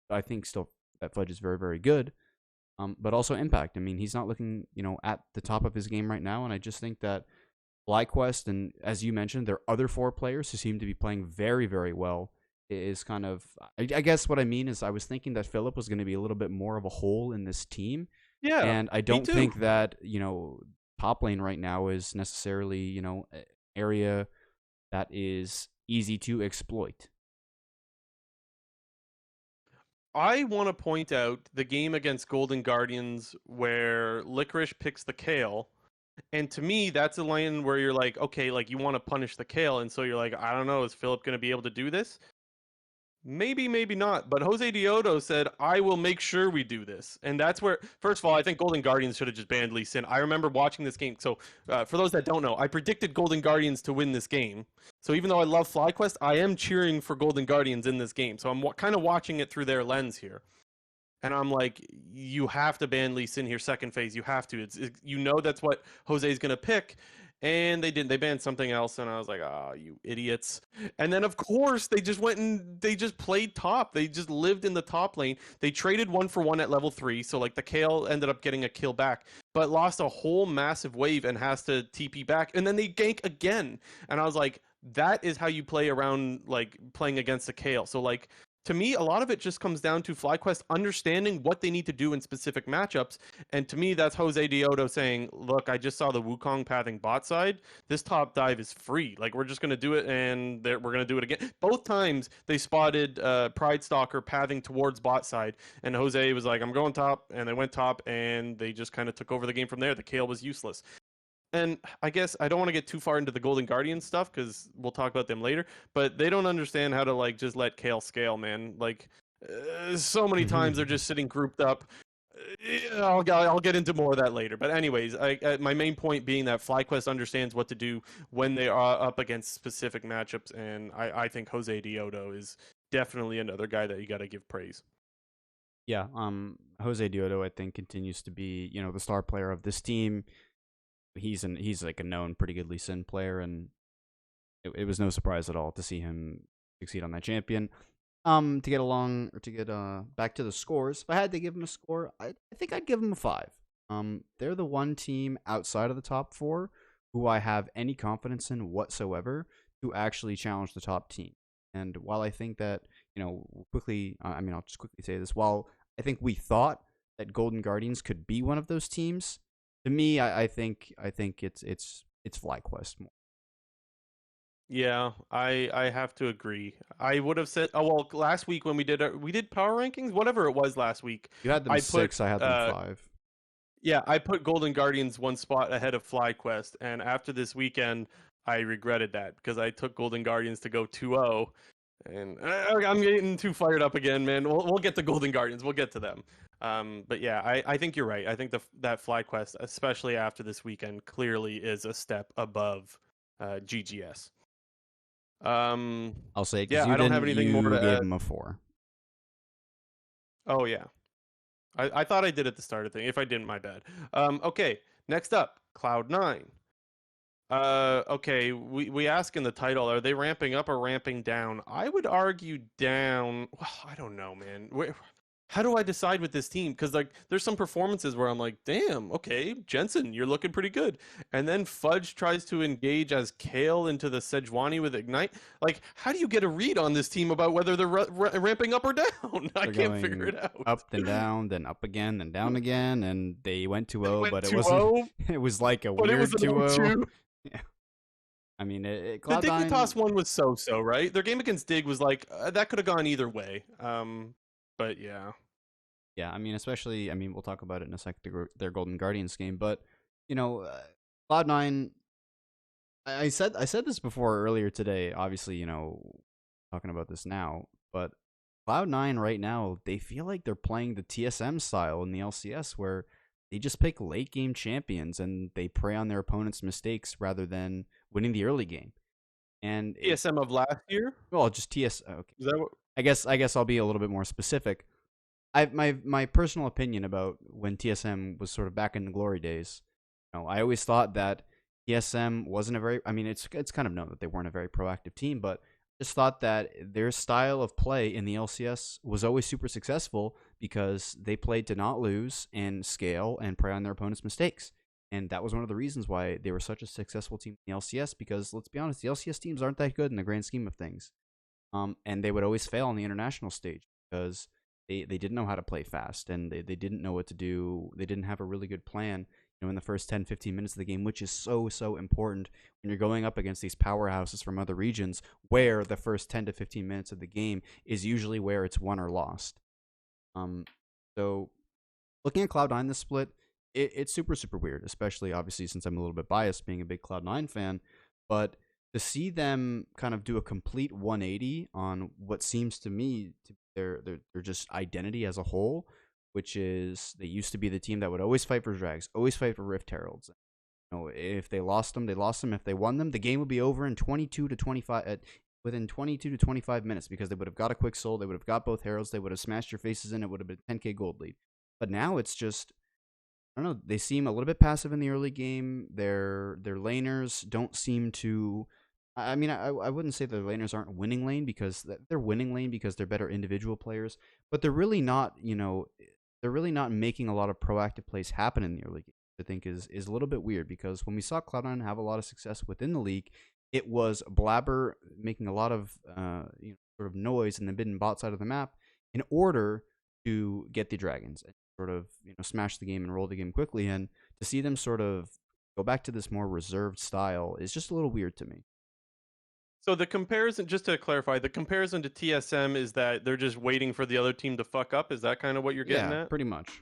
But I think still that Fudge is very, very good. But also Impact. I mean, he's not looking, at the top of his game right now, and I just think that FlyQuest and, as you mentioned, their other four players who seem to be playing very, very well is kind of. I guess what I mean is I was thinking that Philip was going to be a little bit more of a hole in this team, Yeah, and I me don't too. think that top lane right now is necessarily an area that is easy to exploit. I want to point out the game against Golden Guardians where Licorice picks the Kale. And to me, that's a lane where you're like, okay, like you want to punish the Kale. And so you're like, I don't know, is Philip going to be able to do this? Maybe, maybe not. But Jose Diodo said, I will make sure we do this. And that's where, first of all, I think Golden Guardians should have just banned Lee Sin. I remember watching this game. So, for those that don't know, I predicted Golden Guardians to win this game. So, even though I love FlyQuest, I am cheering for Golden Guardians in this game. So, I'm kind of watching it through their lens here. And I'm like, you have to ban Lee Sin here, second phase. You have to. That's what Jose's going to pick. And they didn't. They banned something else, and I was like, "Ah, you idiots!" And then, of course, they just went and they just played top. They just lived in the top lane. They traded 1-for-1 at level 3, so like the Kale ended up getting a kill back, but lost a whole massive wave and has to TP back. And then they gank again, and I was like, "That is how you play around, like playing against a Kale." So like, to me, a lot of it just comes down to FlyQuest understanding what they need to do in specific matchups. And to me, that's Jose Diodo saying, look, I just saw the Wukong pathing bot side. This top dive is free. Like, we're just going to do it, and we're going to do it again. Both times they spotted Pride Stalker pathing towards bot side, and Jose was like, I'm going top, and they went top, and they just kind of took over the game from there. The Kale was useless. And I guess I don't want to get too far into the Golden Guardian stuff because we'll talk about them later. But they don't understand how to like just let Kale scale, man. Like so many times they're just sitting grouped up. I'll get into more of that later. But anyways, my main point being that FlyQuest understands what to do when they are up against specific matchups, and I think Jose Diodo is definitely another guy that you got to give praise. Yeah, Jose Diodo, I think, continues to be the star player of this team. He's like a known pretty good Lee Sin player, and it was no surprise at all to see him succeed on that champion. To get along or to get back to the scores, if I had to give him a score, I think I'd give him a 5. They're the one team outside of the top 4 who I have any confidence in whatsoever to actually challenge the top team. And while I think that quickly, I'll just quickly say this. While I think we thought that Golden Guardians could be one of those teams, To me, I think it's FlyQuest more. Yeah, I have to agree. I would have said, oh well, last week when we did power rankings, whatever it was last week, You had them I put 6, I had them 5. yeah, I put Golden Guardians one spot ahead of FlyQuest, and after this weekend, I regretted that because I took Golden Guardians to go 2-0, and I'm getting too fired up again, man. We'll get to Golden Guardians, we'll get to them. But yeah, I think you're right. I think that FlyQuest, especially after this weekend, clearly is a step above GGS. Um, I'll say because yeah, I don't have anything more you to gave add. them a 4. Oh yeah, I thought I did at the start of the thing. If I didn't, my bad. Okay, next up, Cloud9. Okay, we ask in the title, are they ramping up or ramping down? I would argue down. Well, I don't know, man. How do I decide with this team? Because like, there's some performances where I'm like, damn, okay, Jensen, you're looking pretty good, and then Fudge tries to engage as Kale into the Sejuani with Ignite. Like, how do you get a read on this team about whether they're ramping up or down? I They're can't figure going it out. up, then down, then up again, then down again, and they went They 2-0, went but it wasn't. 2-0, It was like a but it was weird an 2-0. 0-2. Yeah, I mean, The Cloud9. Dignitas one was so-so, right? Their game against Dig was like that could have gone either way. But yeah, Yeah, I mean, especially, I mean, we'll talk about it in a second. Their Golden Guardians game, but you know, Cloud9. I said this before earlier today. Obviously, talking about this now, but Cloud9 right now, they feel like they're playing the TSM style in the LCS, where they just pick late game champions and they prey on their opponent's mistakes rather than winning the early game. And ESM of last year. well, just TS. Okay, Is that what? I guess I'll be a little bit more specific. My personal opinion about when TSM was sort of back in the glory days. I always thought that TSM wasn't a very. I mean, it's kind of known that they weren't a very proactive team, but just thought that their style of play in the LCS was always super successful because they played to not lose and scale and prey on their opponent's mistakes. And that was one of the reasons why they were such a successful team in the LCS. Because let's be honest, the LCS teams aren't that good in the grand scheme of things. And they would always fail on the international stage because they didn't know how to play fast, and they didn't know what to do. They didn't have a really good plan, in the first 10, 15 minutes of the game, which is so important when you're going up against these powerhouses from other regions, where the first 10 to 15 minutes of the game is usually where it's won or lost. Um, so looking at Cloud9 this split, it's super weird, especially obviously since I'm a little bit biased being a big Cloud9 fan, but to see them kind of do a complete 180 on what seems to me to be their just identity as a whole, which is they used to be the team that would always fight for drags, always fight for Rift Heralds. If they lost them, they lost them. If they won them, the game would be over in 22 to 25 within 22 to 25 minutes, because they would have got a quick soul, they would have got both heralds, they would have smashed your faces in, it would have been 10k gold lead. But now it's just, I don't know, they seem a little bit passive in the early game. Their laners don't seem to. I mean, I wouldn't say the laners aren't winning lane, because they're winning lane because they're better individual players, but they're really not. They're really not making a lot of proactive plays happen in the early game. I think is a little bit weird, because when we saw Cloud9 have a lot of success within the league, it was Blabber making a lot of sort of noise in the mid and bot side of the map in order to get the dragons and sort of smash the game and roll the game quickly. And to see them sort of go back to this more reserved style is just a little weird to me. So the comparison, just to clarify, the comparison to TSM is that they're just waiting for the other team to fuck up. Is that kind of what you're getting Yeah, at? pretty much.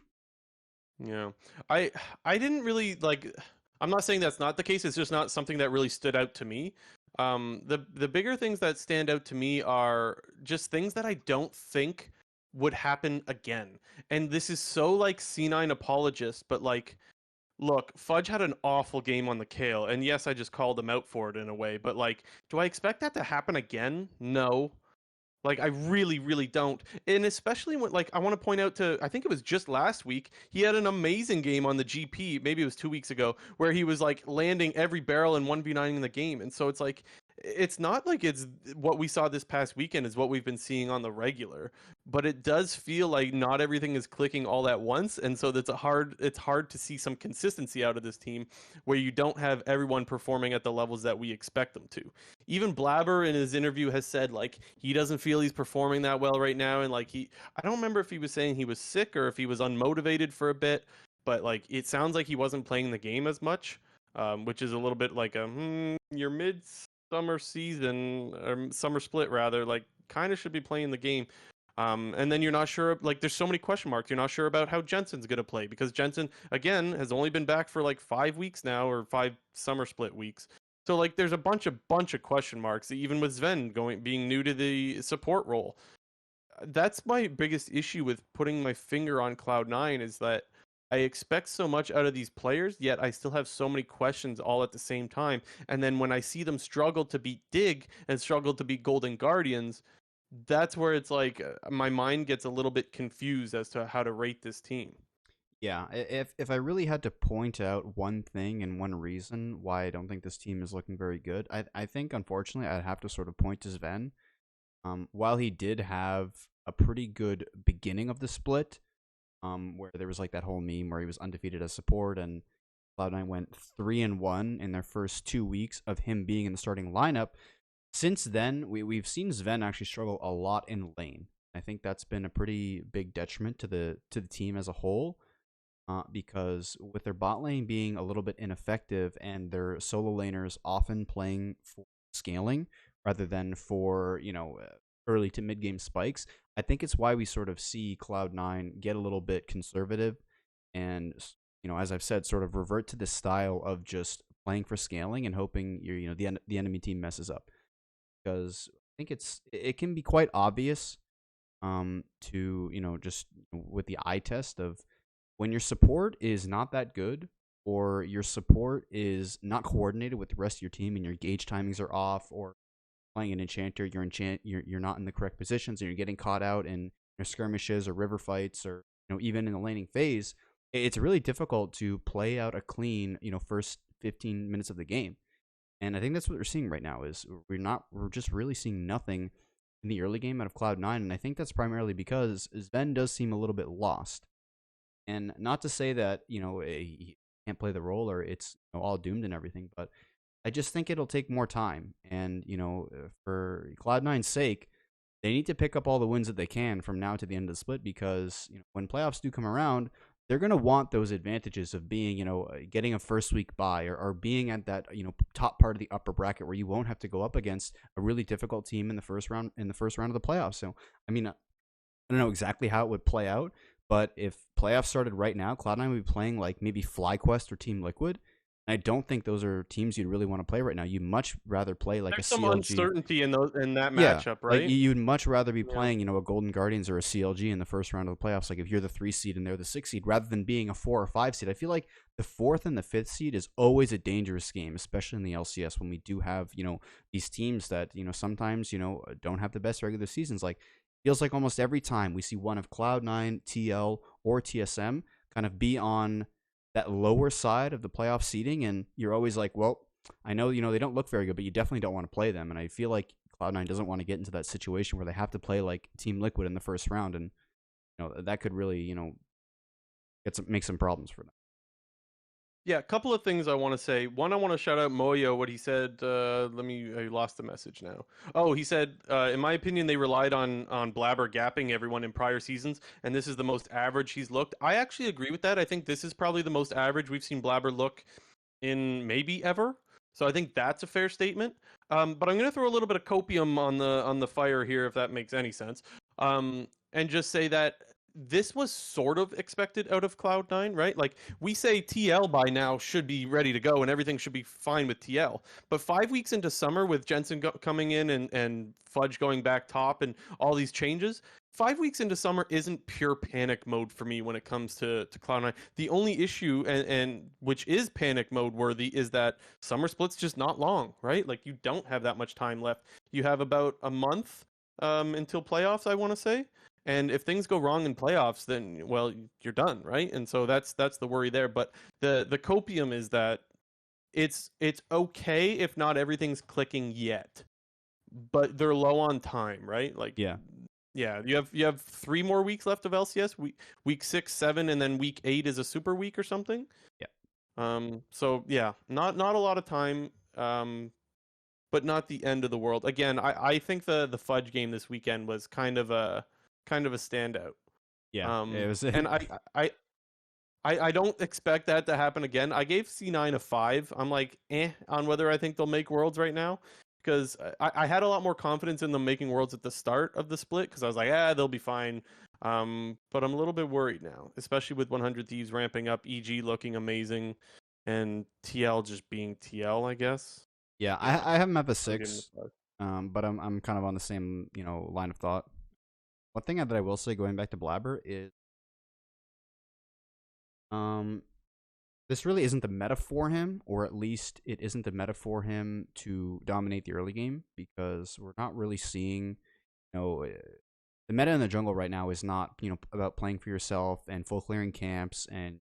Yeah. I I didn't really like. I'm not saying that's not the case. It's just not something that really stood out to me. The bigger things that stand out to me are just things that I don't think would happen again. And this is so like C9 apologist, but like, look, Fudge had an awful game on the Kale, and yes, I just called him out for it in a way. But like, do I expect that to happen again? No. Like, I really don't. And especially when, like, I want to point out to, I think it was just last week, he had an amazing game on the GP, maybe it was 2 weeks ago, where he was, like, landing every barrel in 1v9 in the game. And so it's like, it's not like it's what we saw this past weekend is what we've been seeing on the regular, but it does feel like not everything is clicking all at once. And so it's hard to see some consistency out of this team where you don't have everyone performing at the levels that we expect them to. Even Blabber in his interview has said like he doesn't feel he's performing that well right now, and like I don't remember if he was saying he was sick or if he was unmotivated for a bit, but like it sounds like he wasn't playing the game as much, which is a little bit like a your mid summer season or summer split rather, like kind of should be playing the game. And then you're not sure, like there's so many question marks. You're not sure about how Jensen's gonna play because Jensen again has only been back for like 5 weeks now or 5 summer split weeks. So like there's a bunch of question marks. Even with Sven going being new to the support role, that's my biggest issue with putting my finger on Cloud9 is that I expect so much out of these players, yet I still have so many questions all at the same time. And then when I see them struggle to beat Dig and struggle to beat Golden Guardians, that's where it's like my mind gets a little bit confused as to how to rate this team. Yeah, if I really had to point out one thing and one reason why I don't think this team is looking very good, I think unfortunately I'd have to sort of point to Sven. While he did have a pretty good beginning of the split, where there was like that whole meme where he was undefeated as support, and Cloud9 went 3-1 in their first 2 weeks of him being in the starting lineup. Since then, we've seen Sven actually struggle a lot in lane. I think that's been a pretty big detriment to the team as a whole, because with their bot lane being a little bit ineffective and their solo laners often playing for scaling rather than for early to mid game spikes. I think it's why we sort of see Cloud9 get a little bit conservative and, as I've said, sort of revert to the style of just playing for scaling and hoping the enemy team messes up, because I think it can be quite obvious, to just with the eye test of when your support is not that good, or your support is not coordinated with the rest of your team and your gauge timings are off, or playing an enchanter, you're not in the correct positions and you're getting caught out in skirmishes or river fights, or even in the laning phase. It's really difficult to play out a clean first 15 minutes of the game. And I think that's what we're seeing right now is we're just really seeing nothing in the early game out of Cloud9, and I think that's primarily because Sven does seem a little bit lost. And not to say that he can't play the role or it's all doomed and everything, but I just think it'll take more time. And for Cloud9's sake, they need to pick up all the wins that they can from now to the end of the split, because when playoffs do come around, they're going to want those advantages of being getting a first week bye, or being at that top part of the upper bracket where you won't have to go up against a really difficult team in the first round of the playoffs. So I mean, I don't know exactly how it would play out, but if playoffs started right now, Cloud9 would be playing like maybe FlyQuest or Team Liquid. And I don't think those are teams you'd really want to play right now. You'd much rather play like a There's some CLG. uncertainty in that Yeah, matchup, like right? you'd much rather be Yeah. playing, a Golden Guardians or a CLG in the first round of the playoffs. Like if you're the 3 seed and they're the 6 seed, rather than being a 4 or 5 seed. I feel like the fourth and the fifth seed is always a dangerous game, especially in the LCS when we do have these teams that sometimes don't have the best regular seasons. Like feels like almost every time we see one of Cloud9, TL, or TSM kind of be on that lower side of the playoff seeding, and you're always like, well, I know they don't look very good, but you definitely don't want to play them. And I feel like Cloud9 doesn't want to get into that situation where they have to play like Team Liquid in the first round, and that could really make some problems for them. Yeah, a couple of things I want to say. One, I want to shout out Moyo, what he said. I lost the message now. Oh, he said, in my opinion, they relied on Blabber gapping everyone in prior seasons, and this is the most average he's looked. I actually agree with that. I think this is probably the most average we've seen Blabber look in maybe ever. So I think that's a fair statement. But I'm going to throw a little bit of copium on the fire here, if that makes any sense, and just say that this was sort of expected out of Cloud9, right? Like we say TL by now should be ready to go and everything should be fine with TL. But 5 weeks into summer with Jensen coming in and Fudge going back top and all these changes, 5 weeks into summer isn't pure panic mode for me when it comes to Cloud9. The only issue, and which is panic mode worthy, is that summer split's just not long, right? Like you don't have that much time left. You have about a month until playoffs, I want to say. And if things go wrong in playoffs, then well, you're done, right? And so that's the worry there. But the copium is that it's okay if not everything's clicking yet, but they're low on time, right? Like Yeah, yeah, you have 3 more weeks left of LCS. Week 6, 7, and then week 8 is a super week or something. yeah, So yeah, not a lot of time. But not the end of the world. Again, I think the Fudge game this weekend was kind of a standout. yeah. It was. And I I don't expect that to happen again. I gave C9 a 5. I'm like, on whether I think they'll make Worlds right now. Because I had a lot more confidence in them making Worlds at the start of the split, because I was like, they'll be fine. But I'm a little bit worried now, especially with 100 Thieves ramping up, EG looking amazing, and TL just being TL, I guess. Yeah, Yeah, I have him at the I'm giving it 6, a 5. but I'm kind of on the same line of thought. One thing that I will say, going back to Blabber, is um this really isn't the meta for him, or at least it isn't the meta for him to dominate the early game, because we're not really seeing, the meta in the jungle right now is not, about playing for yourself and full clearing camps and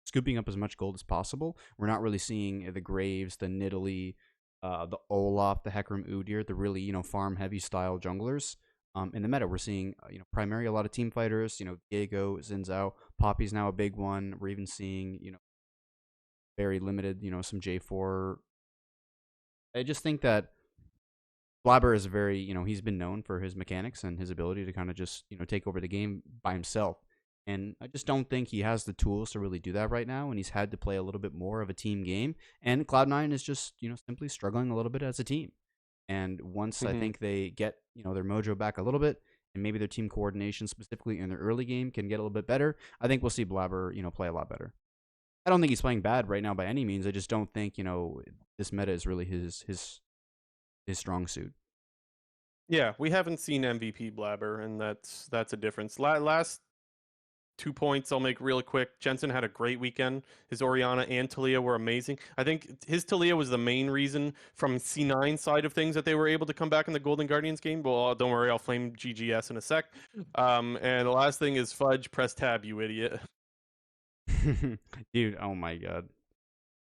scooping up as much gold as possible. We're not really seeing the Graves, the Nidalee, the Olaf, the Hecarim Udyr, the really, farm heavy style junglers. In the meta, we're seeing, primarily a lot of team fighters, Diego, Xin Zhao, Poppy's now a big one. We're even seeing, very limited, some J4. I just think that Blabber is very, he's been known for his mechanics and his ability to kind of just, take over the game by himself. And I just don't think he has the tools to really do that right now. And he's had to play a little bit more of a team game. And Cloud9 is just, simply struggling a little bit as a team. And once I Hmm. think they get, their mojo back a little bit, and maybe their team coordination, specifically in their early game, can get a little bit better, I think we'll see Blabber, play a lot better. I don't think he's playing bad right now by any means. I just don't think, this meta is really his strong suit. Yeah, we haven't seen MVP Blabber, and that's a difference. Last 2 points I'll make really quick. Jensen had a great weekend. His Oriana and Talia were amazing. I think his Talia was the main reason from C9 side of things that they were able to come back in the Golden Guardians game. Well, don't worry, I'll flame GGS in a sec. And the last thing is Fudge, press tab, you idiot. Dude, oh my god.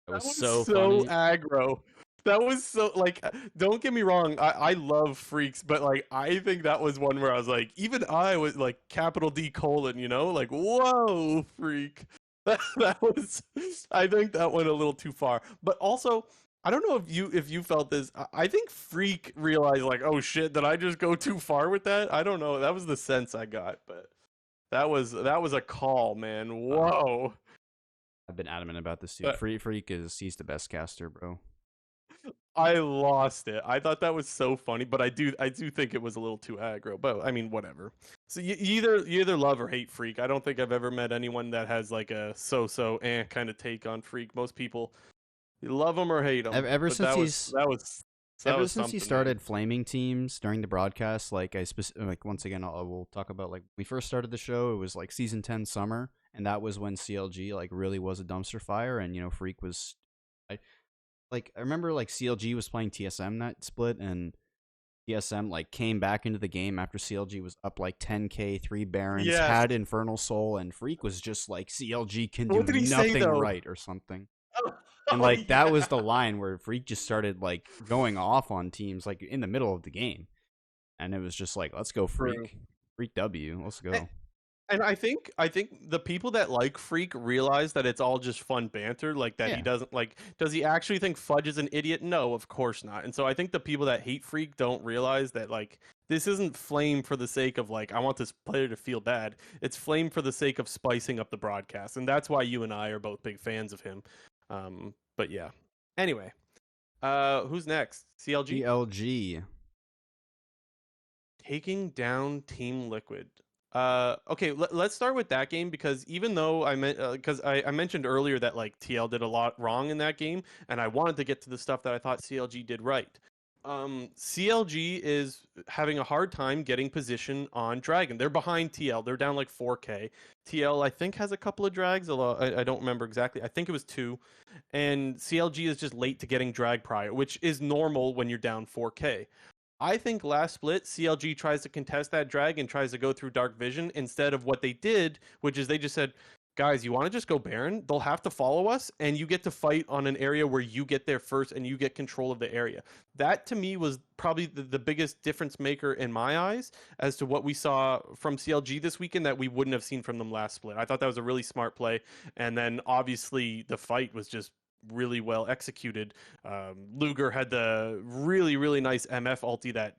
That That was was so so funny. aggro. That was so like. Don't get me wrong. I love freaks, but like I think that was one where I was like, even I was like capital D colon. Like whoa, freak. That was. I think that went a little too far. But also, I don't know if you felt this. I think freak realized like, oh shit, did I just go too far with that? I don't know. That was the sense I got, but that was a call, man. Uh, Whoa. I've been adamant about this dude. Freak he's the best caster, bro. I lost it. I thought that was so funny, but I do think it was a little too aggro. But I mean, whatever. So you either love or hate Freak. I don't think I've ever met anyone that has like a so kind of take on Freak. Most people love him or hate him. Ever But since that was he's that was that ever was since he something, man. started flaming teams during the broadcast, like like once again, I will talk about, like, when we first started the show. It was like season 10 summer, and that was when CLG like really was a dumpster fire, and Freak was. I remember like CLG was playing TSM that split, and TSM like came back into the game after CLG was up like 10k, 3 Barons, Yes. had Infernal Soul, and Freak was just like, CLG can do What did he say nothing though? right or something. Oh, And oh like that was yeah. the line where Freak just started like going off on teams like in the middle of the game. And it was just like, let's go True. Freak. Freak W. Let's go. And I think the people that like Freak realize that it's all just fun banter, like that he Yeah. doesn't like does he actually think Fudge is an idiot? No, of course not. And so I think the people that hate Freak don't realize that like this isn't flame for the sake of like I want this player to feel bad. It's flame for the sake of spicing up the broadcast. And that's why you and I are both big fans of him. But yeah. Anyway, who's next? CLG? CLG. Taking down Team Liquid. Okay, let's start with that game because even though because I mentioned earlier that like TL did a lot wrong in that game, and I wanted to get to the stuff that I thought CLG did right. CLG is having a hard time getting position on Dragon. They're behind TL. They're down like 4K. TL I think has a couple of drags, although I don't remember exactly. I think it was two, and CLG is just late to getting drag prior, which is normal when you're down 4K. I think last split, CLG tries to contest that drag and tries to go through Dark Vision instead of what they did, which is they just said, guys, you want to just go Baron? They'll have to follow us, and you get to fight on an area where you get there first and you get control of the area. That to me was probably the biggest difference maker in my eyes as to what we saw from CLG this weekend that we wouldn't have seen from them last split. I thought that was a really smart play. And then obviously the fight was just really well executed. Luger had the really, really nice MF ulti that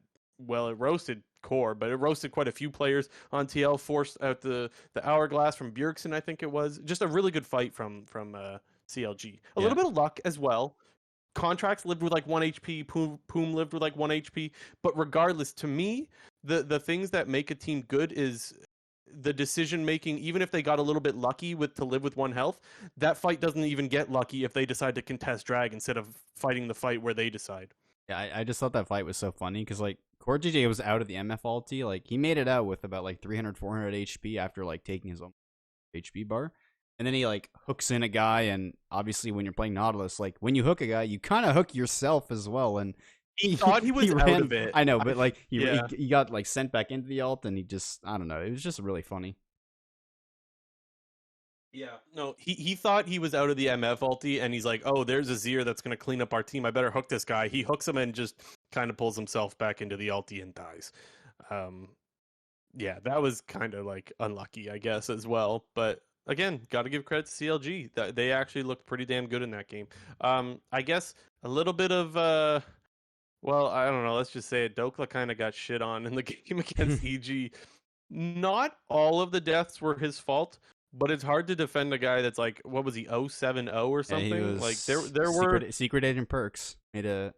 well, it roasted core, but it roasted quite a few players on TL. Forced out the hourglass from Bjergsen, I think it was. Just a really good fight from CLG. A Yeah, little bit of luck as well. Contracts lived with like 1 HP. Poom lived with like 1 HP. But regardless, to me, the things that make a team good is the decision making. Even if they got a little bit lucky with to live with 1 health, that fight doesn't even get lucky if they decide to contest drag instead of fighting the fight where they decide. yeah. I just thought that fight was so funny because like Core GJ was out of the MF ulti. Like he made it out with about like 300, 400 HP after like taking his own HP bar. And then he like hooks in a guy, and obviously when you're playing Nautilus, like when you hook a guy, you kind of hook yourself as well. And He thought he he was out ran. of it. I know, but like Yeah. he got like sent back into the ult, and he just I don't know. It was just really funny. Yeah. No, he thought he was out of the MF ulti, and he's like, "Oh, there's a Zir that's gonna clean up our team. I better hook this guy." He hooks him and just kind of pulls himself back into the ulti and dies. Um, yeah, that was kind of like unlucky, I guess, as well. But again, got to give credit to CLG. That they actually looked pretty damn good in that game. I guess a little bit of well, I don't know. Let's just say it. Dokla kind of got shit on in the game against EG. Not all of the deaths were his fault, but it's hard to defend a guy that's like, what was he, 070 or Yeah, he something? Like was there were secret agent perks made a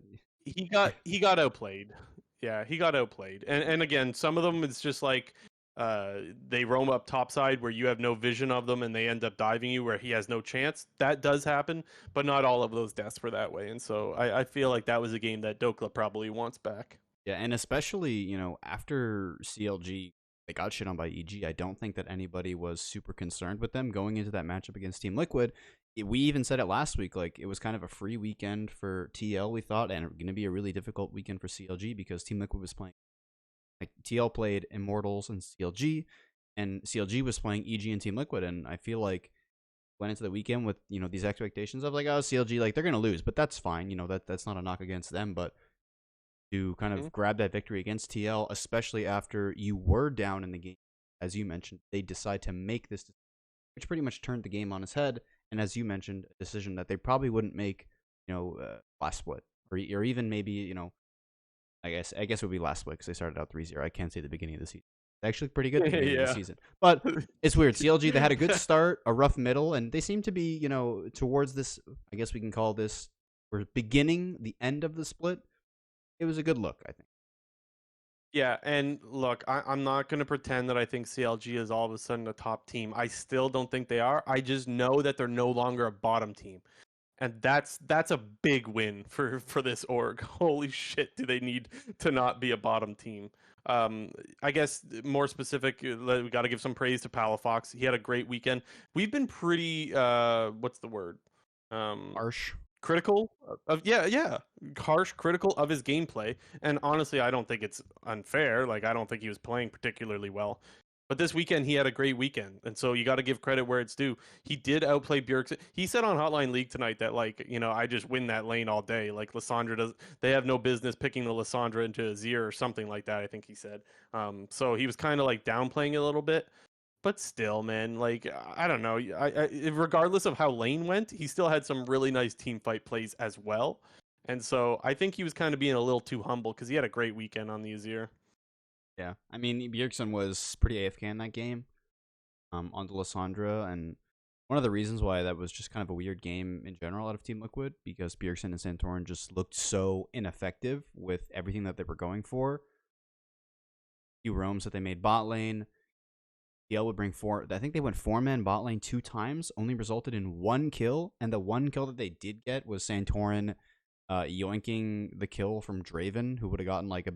he got outplayed. Yeah, he got outplayed. And again, some of them it's just like they roam up topside where you have no vision of them and they end up diving you where he has no chance. That does happen, but not all of those deaths were that way. And so I feel like that was a game that Dokla probably wants back. yeah, and especially after CLG they got shit on by EG. I don't think that anybody was super concerned with them going into that matchup against Team Liquid. We even said it last week, like it was kind of a free weekend for TL. We thought, and going to be a really difficult weekend for CLG because Team Liquid was playing like TL played Immortals and CLG, and CLG was playing EG and Team Liquid, and I feel like went into the weekend with these expectations of like, oh, CLG, like they're gonna lose, but that's fine. That's not a knock against them, but to kind Mhm. of grab that victory against TL, especially after you were down in the game, as you mentioned, they decide to make this, which pretty much turned the game on its head, and as you mentioned, a decision that they probably wouldn't make, last split, or even maybe I guess it would be last split because they started out 3-0. I can't say the beginning of the season. They actually looked pretty good at the beginning of the Yeah. season. But it's weird. CLG, they had a good start, a rough middle, and they seem to be, towards this, I guess we can call this, we're beginning the end of the split. It was a good look, I think. Yeah, and look, I'm not going to pretend that I think CLG is all of a sudden a top team. I still don't think they are. I just know that they're no longer a bottom team. And that's a big win for this org. Holy shit, do they need to not be a bottom team? I guess more specific, we got to give some praise to Palafox. He had a great weekend. We've been pretty what's the word? Um, Harsh. critical of yeah, harsh critical of his gameplay. And honestly, I don't think it's unfair. Like I don't think he was playing particularly well. But this weekend he had a great weekend, and so you got to give credit where it's due. He did outplay Bjergsen. He said on Hotline League tonight that like I just win that lane all day. Like Lissandra does, they have no business picking the Lissandra into a Zir or something like that. I think he said. So he was kind of like downplaying it a little bit, but still, man, like I don't know. Regardless of how lane went, he still had some really nice team fight plays as well. And so I think he was kind of being a little too humble because he had a great weekend on the Azir. Yeah. I mean, Bjergsen was pretty AFK in that game on the Lissandra, and one of the reasons why that was just kind of a weird game in general out of Team Liquid, because Bjergsen and Santorin just looked so ineffective with everything that they were going for. Few roams that they made bot lane. TL would bring four. I think they went 4-man bot lane 2 times, only resulted in 1 kill, and the 1 kill that they did get was Santorin yoinking the kill from Draven, who would have gotten like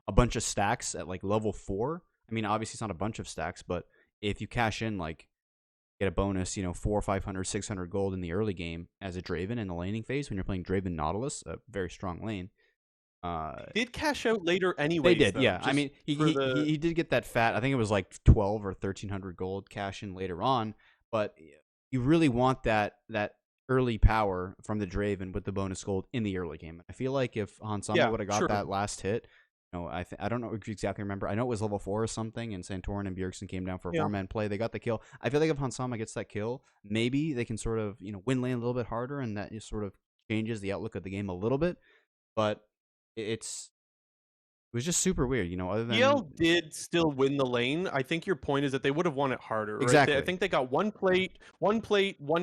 a bunch of stacks at like level 4. I mean, obviously it's not a bunch of stacks, but if you cash in, like, get a bonus, 400, 500, 600 gold in the early game as a Draven in the laning phase when you're playing Draven Nautilus, a very strong lane. Did cash out later They anyways, did, though. yeah. I Just mean, he, for he the he did get that fat. I think it was like 12 or 1300 gold cash in later on, but you really want that early power from the Draven with the bonus gold in the early game. I feel like if Hansama yeah, would have got true. that last hit, I don't know exactly remember. I know it was level 4 or something, and Santorin and Bjergsen came down for a Yeah. 4-man play. They got the kill. I feel like if Hansama gets that kill, maybe they can sort of win lane a little bit harder, and that just sort of changes the outlook of the game a little bit. But it's was just super weird, other TL than did still win the lane. I think your point is that they would have won it harder, right? I exactly. think they got one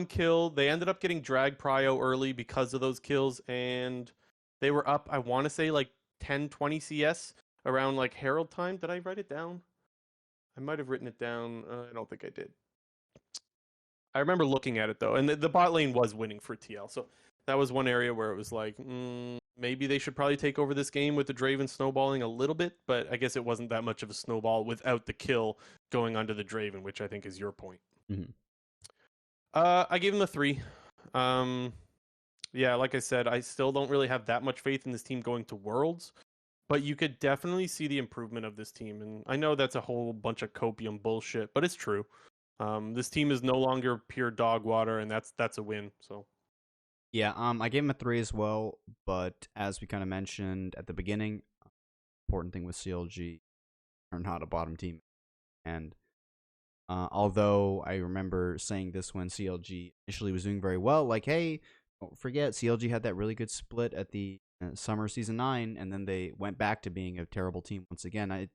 kill. They ended up getting dragged prio early because of those kills, and they were up, I want to say, like 10, 20 CS around like Herald time. Did I write it down? I might have written it down. I don't think I did. I remember looking at it though, and the bot lane was winning for TL. So that was one area where it was like, maybe they should probably take over this game with the Draven snowballing a little bit, but I guess it wasn't that much of a snowball without the kill going onto the Draven, which I think is your point. Mhm. I gave him a 3. Um, yeah, like I said, I still don't really have that much faith in this team going to Worlds, but you could definitely see the improvement of this team. And I know that's a whole bunch of copium bullshit, but it's true. This team is no longer pure dog water, and that's a win. So Yeah, I gave him a 3 as well, but as we kind of mentioned at the beginning, important thing with CLG are not a bottom team. And although I remember saying this when CLG initially was doing very well, like, hey, don't forget, CLG had that really good split at the summer season 9, and then they went back to being a terrible team once again.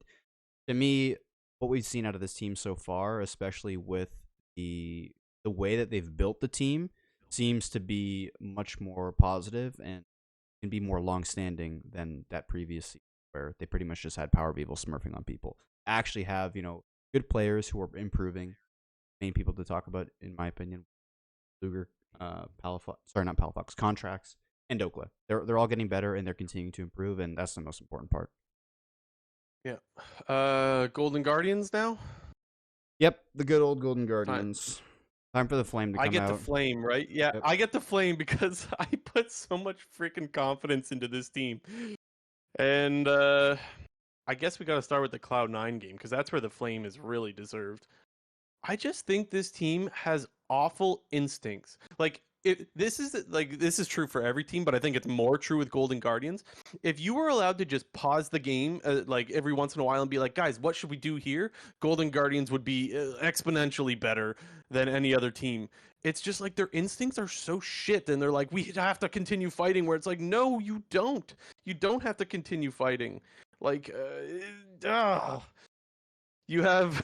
To me, what we've seen out of this team so far, especially with the way that they've built the team, seems to be much more positive and can be more long-standing than that previous season where they pretty much just had Power Evil smurfing on people. Actually have, good players who are improving. Main people to talk about, in my opinion, Luger, Palafox, sorry, not Palafox, Contracts, and Okla. They're all getting better and they're continuing to improve, and that's the most important part. yeah, Golden Guardians now. Yep, the good old Golden Time. Guardians. Time for the flame to I come get the out. flame, right? Yeah, Yep. I get the flame because I put so much freaking confidence into this team. And I guess we got to start with the Cloud9 game because that's where the flame is really deserved. I just think this team has awful instincts. This is true for every team, but I think it's more true with Golden Guardians. If you were allowed to just pause the game like every once in a while and be like, "Guys, what should we do here?" Golden Guardians would be exponentially better than any other team. It's just like their instincts are so shit, and they're like, "We have to continue fighting." Where it's like, "No, you don't. You don't have to continue fighting." Like, you have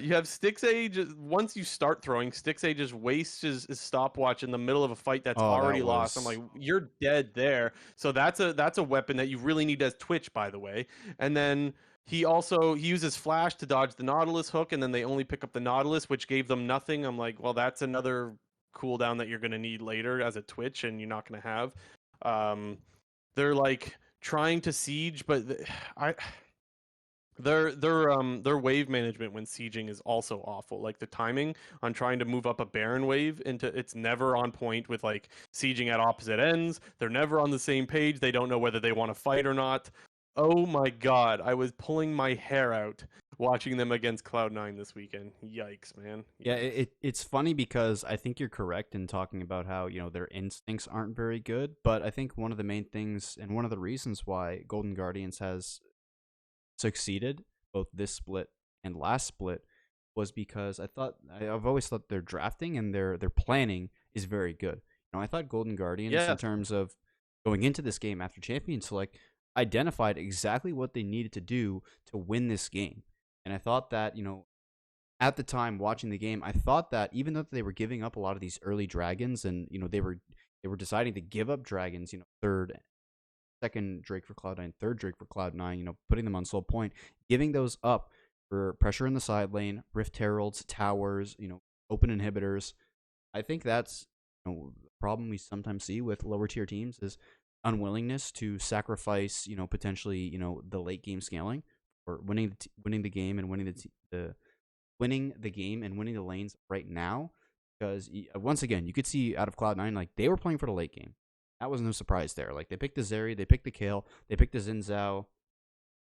you have Stixay. Once you start throwing, Stixay just wastes his stopwatch in the middle of a fight that's Oh, that already lost. I'm was like, you're dead there. So that's a weapon that you really need as Twitch, by the way. And then he uses Flash to dodge the Nautilus hook, and then they only pick up the Nautilus, which gave them nothing. I'm like, well, that's another cooldown that you're gonna need later as a Twitch, and you're not gonna have. Um, they're like trying to siege, but I their wave management when sieging is also awful. Like the timing on trying to move up a Baron wave into it's never on point with like sieging at opposite ends. They're never on the same page. They don't know whether they want to fight or not. Oh my god, I was pulling my hair out watching them against Cloud9 this weekend. Yikes, man. yeah. Yikes. It's funny because I think you're correct in talking about how their instincts aren't very good, but I think one of the main things and one of the reasons why Golden Guardians has succeeded both this split and last split was because I've always thought their drafting and their planning is very good. I thought Golden Guardians in Yes. terms of going into this game after Champion Select identified exactly what they needed to do to win this game. And I thought that, at the time watching the game, I thought that even though they were giving up a lot of these early dragons and, they were deciding to give up dragons, third second Drake for Cloud9, third Drake for Cloud9, putting them on soul point, giving those up for pressure in the side lane, Rift Heralds, towers, open inhibitors. I think that's the problem we sometimes see with lower tier teams is unwillingness to sacrifice, potentially, the late game scaling or winning the game and winning the game and winning the lanes right now. Because once again, you could see out of Cloud9, like they were playing for the late game. That was no surprise there. Like they picked the Zeri, they picked the Kale, they picked the Xin Zhao.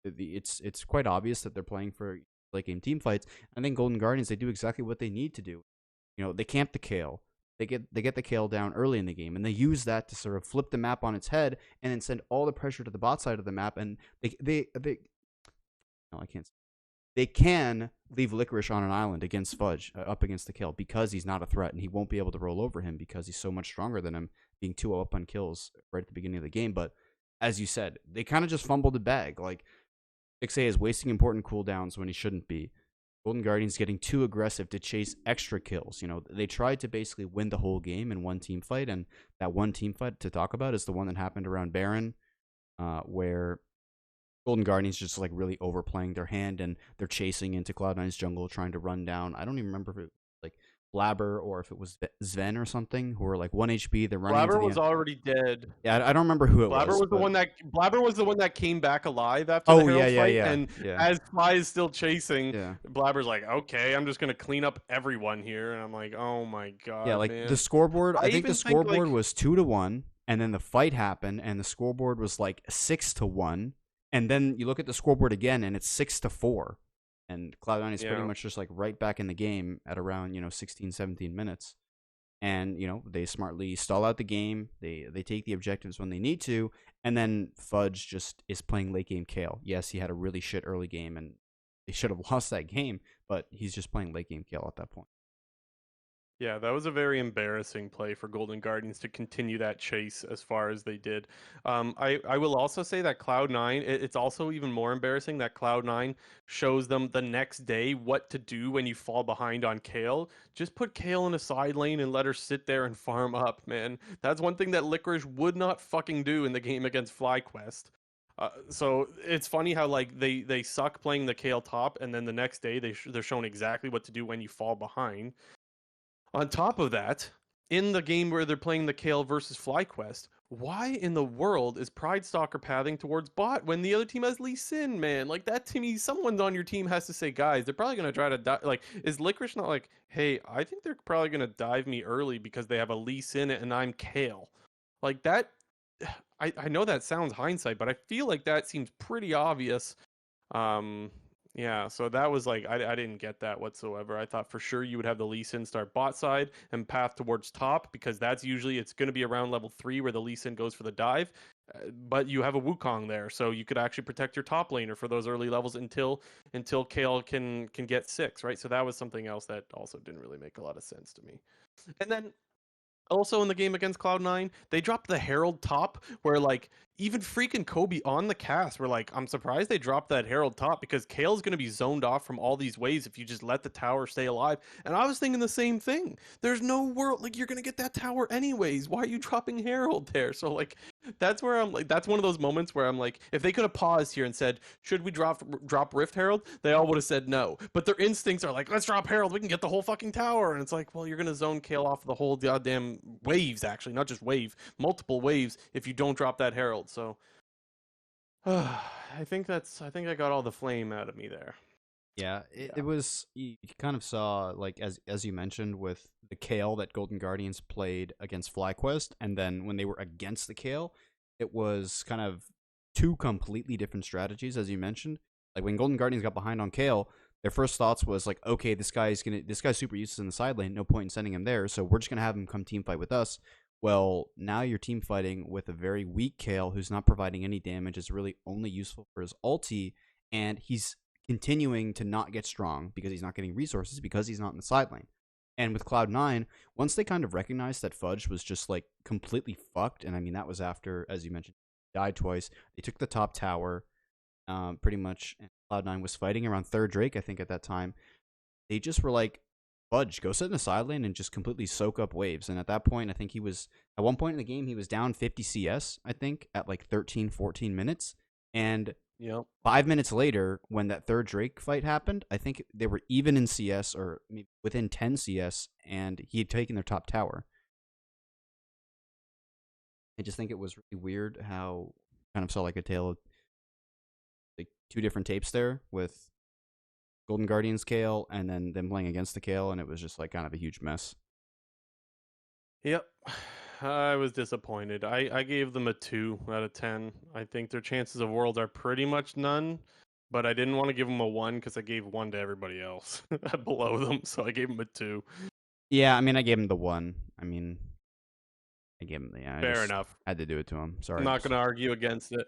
It's quite obvious that they're playing for late game team fights. I think Golden Guardians, they do exactly what they need to do. They camp the Kale. They get the Kale down early in the game, and they use that to sort of flip the map on its head, and then send all the pressure to the bot side of the map. And they no, I can't. They can leave Licorice on an island against Fudge up against the Kale because he's not a threat, and he won't be able to roll over him because he's so much stronger than him, being 2-0 up on kills right at the beginning of the game. But as you said, they kind of just fumbled the bag. Like, Ixay is wasting important cooldowns when he shouldn't be. Golden Guardians getting too aggressive to chase extra kills. They tried to basically win the whole game in one team fight, and that one team fight to talk about is the one that happened around Baron, where Golden Guardians just like really overplaying their hand and they're chasing into Cloud9's jungle, trying to run down. I don't even remember if it was like Blabber or if it was Sven or something, who were like 1 HP. They're running into Blabber the was already dead. yeah. I don't remember who it Blabber was, was the but one that Blabber was the one that came back alive after the oh yeah, Herald yeah, fight, yeah, and yeah, as Fly is still chasing, yeah. Blabber's like, "Okay, I'm just gonna clean up everyone here," and I'm like, "Oh my Yeah, god, like the man!" scoreboard, I I think the even think scoreboard like was 2-1, and then the fight happened, and the scoreboard was like 6-1, and then you look at the scoreboard again, and it's 6-4, and Cloud9 is pretty yeah. much just like right back in the game at around 16, 17 minutes, and they smartly stall out the game. They take the objectives when they need to, and then Fudge just is playing late game Kale. Yes, he had a really shit early game, and they should have lost that game, but he's just playing late game Kale at that point. Yeah, that was a very embarrassing play for Golden Guardians to continue that chase as far as they did. I will also say that Cloud9, it's also even more embarrassing that Cloud9 shows them the next day what to do when you fall behind on Kale. Just put Kale in a side lane and let her sit there and farm up, man. That's one thing that Licorice would not fucking do in the game against FlyQuest. So it's funny how like they suck playing the Kale top, and then the next day they're shown exactly what to do when you fall behind. On top of that, in the game where they're playing the Kale versus FlyQuest, why in the world is Pride Stalker pathing towards bot when the other team has Lee Sin, man? Like that to me, someone on your team has to say, guys, they're probably gonna try to die. Like, is Licorice not like, hey, I think they're probably gonna dive me early because they have a Lee Sin and I'm Kale. Like that I know that sounds hindsight, but I feel like that seems pretty obvious. um, yeah, so that was like I didn't get that whatsoever. I thought for sure you would have the Lee Sin start bot side and path towards top because that's usually it's going to be around level 3 where the Lee Sin goes for the dive. But you have a Wukong there, so you could actually protect your top laner for those early levels until Kale can get 6, right? So that was something else that also didn't really make a lot of sense to me. And then also in the game against Cloud9, they dropped the Herald top where like even freaking Kobe on the cast were like, I'm surprised they dropped that Herald top because Kale's going to be zoned off from all these waves if you just let the tower stay alive. And I was thinking the same thing. There's no world like you're going to get that tower anyways. Why are you dropping Herald there? So like that's where I'm like that's one of those moments where I'm like if they could have paused here and said, "Should we drop Rift Herald?" They all would have said no. But their instincts are like, "Let's drop Herald. We can get the whole fucking tower." And it's like, "Well, you're going to zone Kale off the whole goddamn waves actually, not just wave, multiple waves if you don't drop that Herald." So I think I got all the flame out of me there. Yeah, it Yeah. was you kind of saw like as you mentioned with the Kale that Golden Guardians played against FlyQuest, and then when they were against the Kale, it was kind of two completely different strategies, as you mentioned. Like when Golden Guardians got behind on Kale, their first thoughts was like, okay, this guy's super useless in the side lane, no point in sending him there, so we're just gonna have him come team fight with us. Well, now you're team fighting with a very weak Kale who's not providing any damage, is really only useful for his ulti, and he's continuing to not get strong because he's not getting resources because he's not in the side lane. And with Cloud9, once they kind of recognized that Fudge was just like completely fucked, and I mean, that was after, as you mentioned, he died twice, they took the top tower, pretty much, and Cloud9 was fighting around third Drake, I think, at that time. They just were like, Fudge, go sit in the side lane and just completely soak up waves. And at that point, I think he was, at one point in the game, he was down 50 CS, I think, at like 13, 14 minutes. And Yep. 5 minutes later, when that third Drake fight happened, I think they were even in CS or maybe within 10 CS, and he had taken their top tower. I just think it was really weird how kind of saw like a tale of like two different tapes there with Golden Guardians Kale and then them playing against the Kale, and it was just like kind of a huge mess. Yep. I was disappointed. I gave them a 2 out of 10. I think their chances of worlds are pretty much none, but I didn't want to give them a 1 because I gave 1 to everybody else below them, so I gave them a 2. Yeah, I mean, I gave him the one. I mean, I gave him the. Yeah, I Fair just enough. had to do it to him. I'm Sorry. not going to argue against it.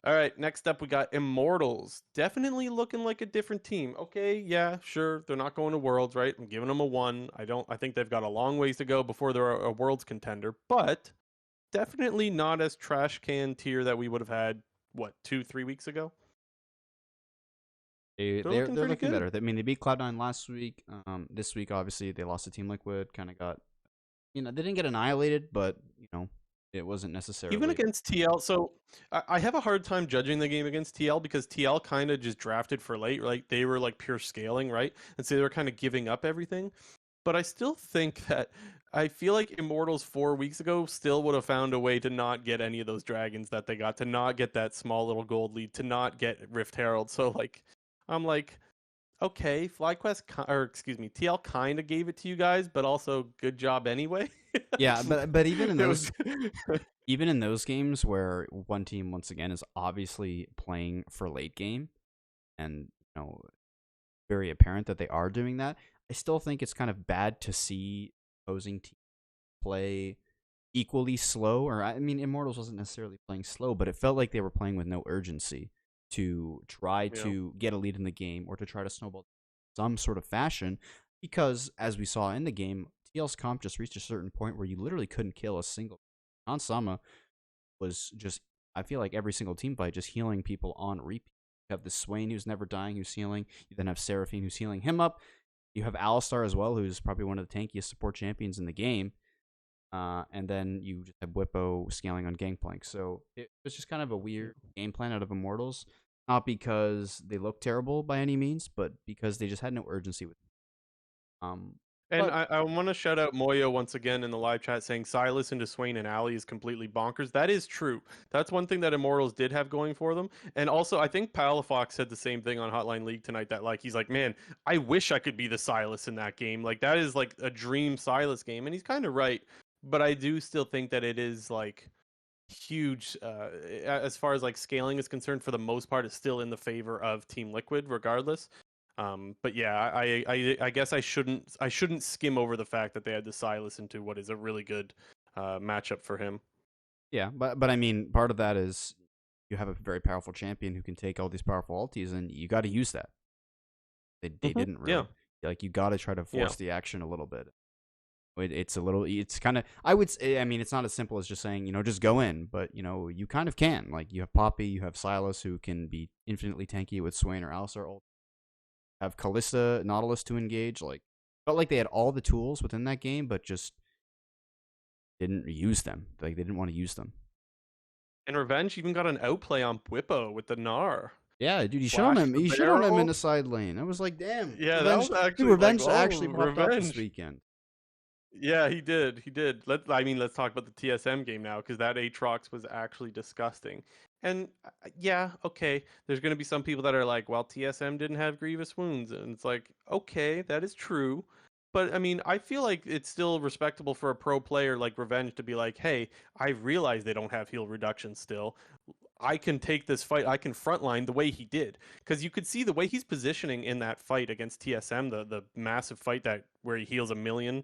All right, next up we got Immortals. Definitely looking like a different team. Okay, yeah, sure. They're not going to Worlds, right? I'm giving them a 1. I think they've got a long ways to go before they're a Worlds contender, but definitely not as trash can tier that we would have had, what, 2, 3 weeks ago? They're looking They're pretty looking good. better. I mean, they beat Cloud9 last week. This week obviously they lost to Team Liquid. Kind of got, they didn't get annihilated, but it wasn't Even necessarily. against TL, so I have a hard time judging the game against TL because TL kind of just drafted for late, right? They were like pure scaling, right? And so they were kind of giving up everything. But I still think that I feel like Immortals 4 weeks ago still would have found a way to not get any of those dragons that they got, to not get that small little gold lead, to not get Rift Herald. So like, I'm like, okay, FlyQuest, or excuse me, TL kind of gave it to you guys, but also good job anyway. Yeah, but even in It was, those even in those games where one team once again is obviously playing for late game and very apparent that they are doing that, I still think it's kind of bad to see opposing teams play equally slow. Or I mean, Immortals wasn't necessarily playing slow, but it felt like they were playing with no urgency to try you know, to get a lead in the game or to try to snowball some sort of fashion. Because as we saw in the game, TL's comp just reached a certain point where you literally couldn't kill a single. Ansama was just, I feel like every single team fight just healing people on repeat. You have the Swain who's never dying, who's healing. You then have Seraphine who's healing him up. You have Alistar as well, who's probably one of the tankiest support champions in the game. And then you just have Whippo scaling on Gangplank. So it was just kind of a weird game plan out of Immortals. Not because they look terrible by any means, but because they just had no urgency with it. and But I want to shout out Moyo once again in the live chat saying Silas into Swain and Ali is completely bonkers. That is true. That's one thing that Immortals did have going for them. And also, I think Palafox said the same thing on Hotline League tonight that, like, he's like, man, I wish I could be the Silas in that game. Like, that is like a dream Silas game. And he's kind of right. But I do still think that it is like huge as far as like scaling is concerned. For the most part, it's still in the favor of Team Liquid regardless. But yeah, I guess I shouldn't skim over the fact that they had to Silas into what is a really good matchup for him. yeah, but I mean, part of that is you have a very powerful champion who can take all these powerful ultis, and you got to use that. They didn't Yeah, really. Like, you got to try to yeah. force the action a little bit. It's a little. It's kind of. I would say. I mean, it's not as simple as just saying just go in, but you kind of can. Like, you have Poppy, you have Silas who can be infinitely tanky with Swain or Alistar ult. Have Kalista, Nautilus to engage. Like, felt like they had all the tools within that game, but just didn't use them. Like, they didn't want to use them. And Revenge even got an outplay on Bwipo with the Gnar. Yeah, dude, you shit on Flash him. the You shit on him in barrel. the side lane. I was like, damn, Yeah, that Revenge. was Dude, actually like, Revenge oh, actually popped up this Revenge. weekend. Yeah, he did. He did. Let's talk about the TSM game now because that Aatrox was actually disgusting. And yeah, okay, there's going to be some people that are like, well, TSM didn't have grievous wounds, and it's like, okay, that is true. But I mean, I feel like it's still respectable for a pro player like Revenge to be like, hey, I realize they don't have heal reduction still. I can take this fight. I can frontline the way he did, because you could see the way he's positioning in that fight against TSM, the massive fight that where he heals a million.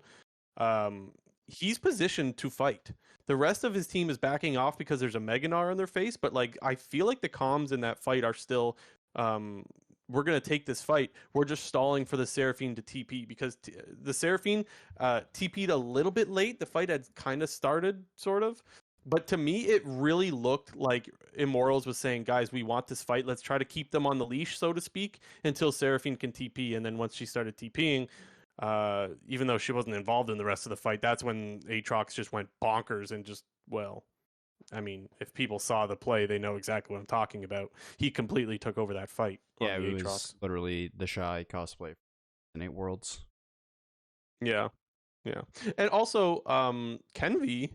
um, he's positioned to fight. The rest of his team is backing off because there's a Meganar on their face, but like I feel like the comms in that fight are still um, we're gonna take this fight. We're just stalling for the Seraphine to TP because the Seraphine TP'd a little bit late. The fight had kind of started, sort of. But to me, it really looked like Immortals was saying, guys, we want this fight. Let's try to keep them on the leash, so to speak, until Seraphine can TP. And then once she started TPing, even though she wasn't involved in the rest of the fight, that's when Aatrox just went bonkers and just, well, I mean, if people saw the play, they know exactly what I'm talking about. He completely took over that fight on Yeah, the it was Aatrox. literally the shy cosplay in 8 Worlds. Yeah, yeah. And also, Kenvi,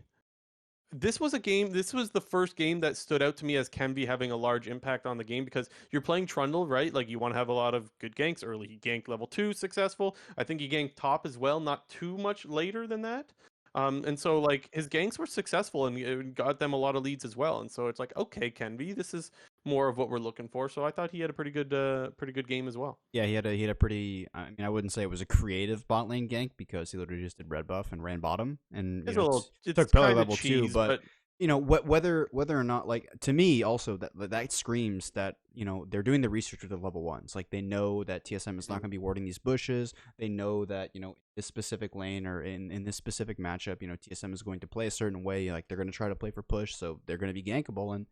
this was a game. This was the first game that stood out to me as Kenvi having a large impact on the game because you're playing Trundle, right? Like you want to have a lot of good ganks early. He ganked level 2 successful. I think he ganked top as well, not too much later than that. And so like his ganks were successful and it got them a lot of leads as well. And so it's like, okay, Kenvi, this is more of what we're looking for. So I thought he had a pretty good game as well. Yeah, he had a pretty. I mean, I wouldn't say it was a creative bot lane gank because he literally just did red buff and ran bottom, and It's a little, took it's pillar kind of level 2, cheese, but but whether or not, like, to me also that screams that they're doing the research with the level ones. Like, they know that TSM is not Mhm. going to be warding these bushes. They know that this specific lane or in this specific matchup, TSM is going to play a certain way. Like, they're going to try to play for push, so they're going to be gankable, and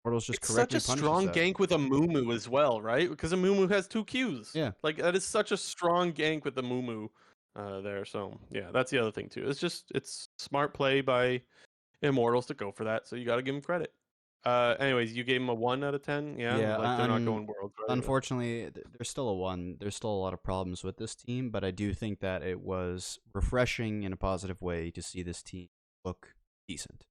Mortals just It's such correctly a punishes strong that. gank with a Mumu as well, right? Because a Mumu has 2 Qs. Yeah. Like, that is such a strong gank with the Mumu there. So, yeah, that's the other thing, too. It's smart play by Immortals to go for that, so you got to give them credit. Anyways, you gave them a 1 out of 10? Yeah, Yeah, like, they're not going Worlds, right? unfortunately, there's still a one. There's still a lot of problems with this team, but I do think that it was refreshing in a positive way to see this team look decent.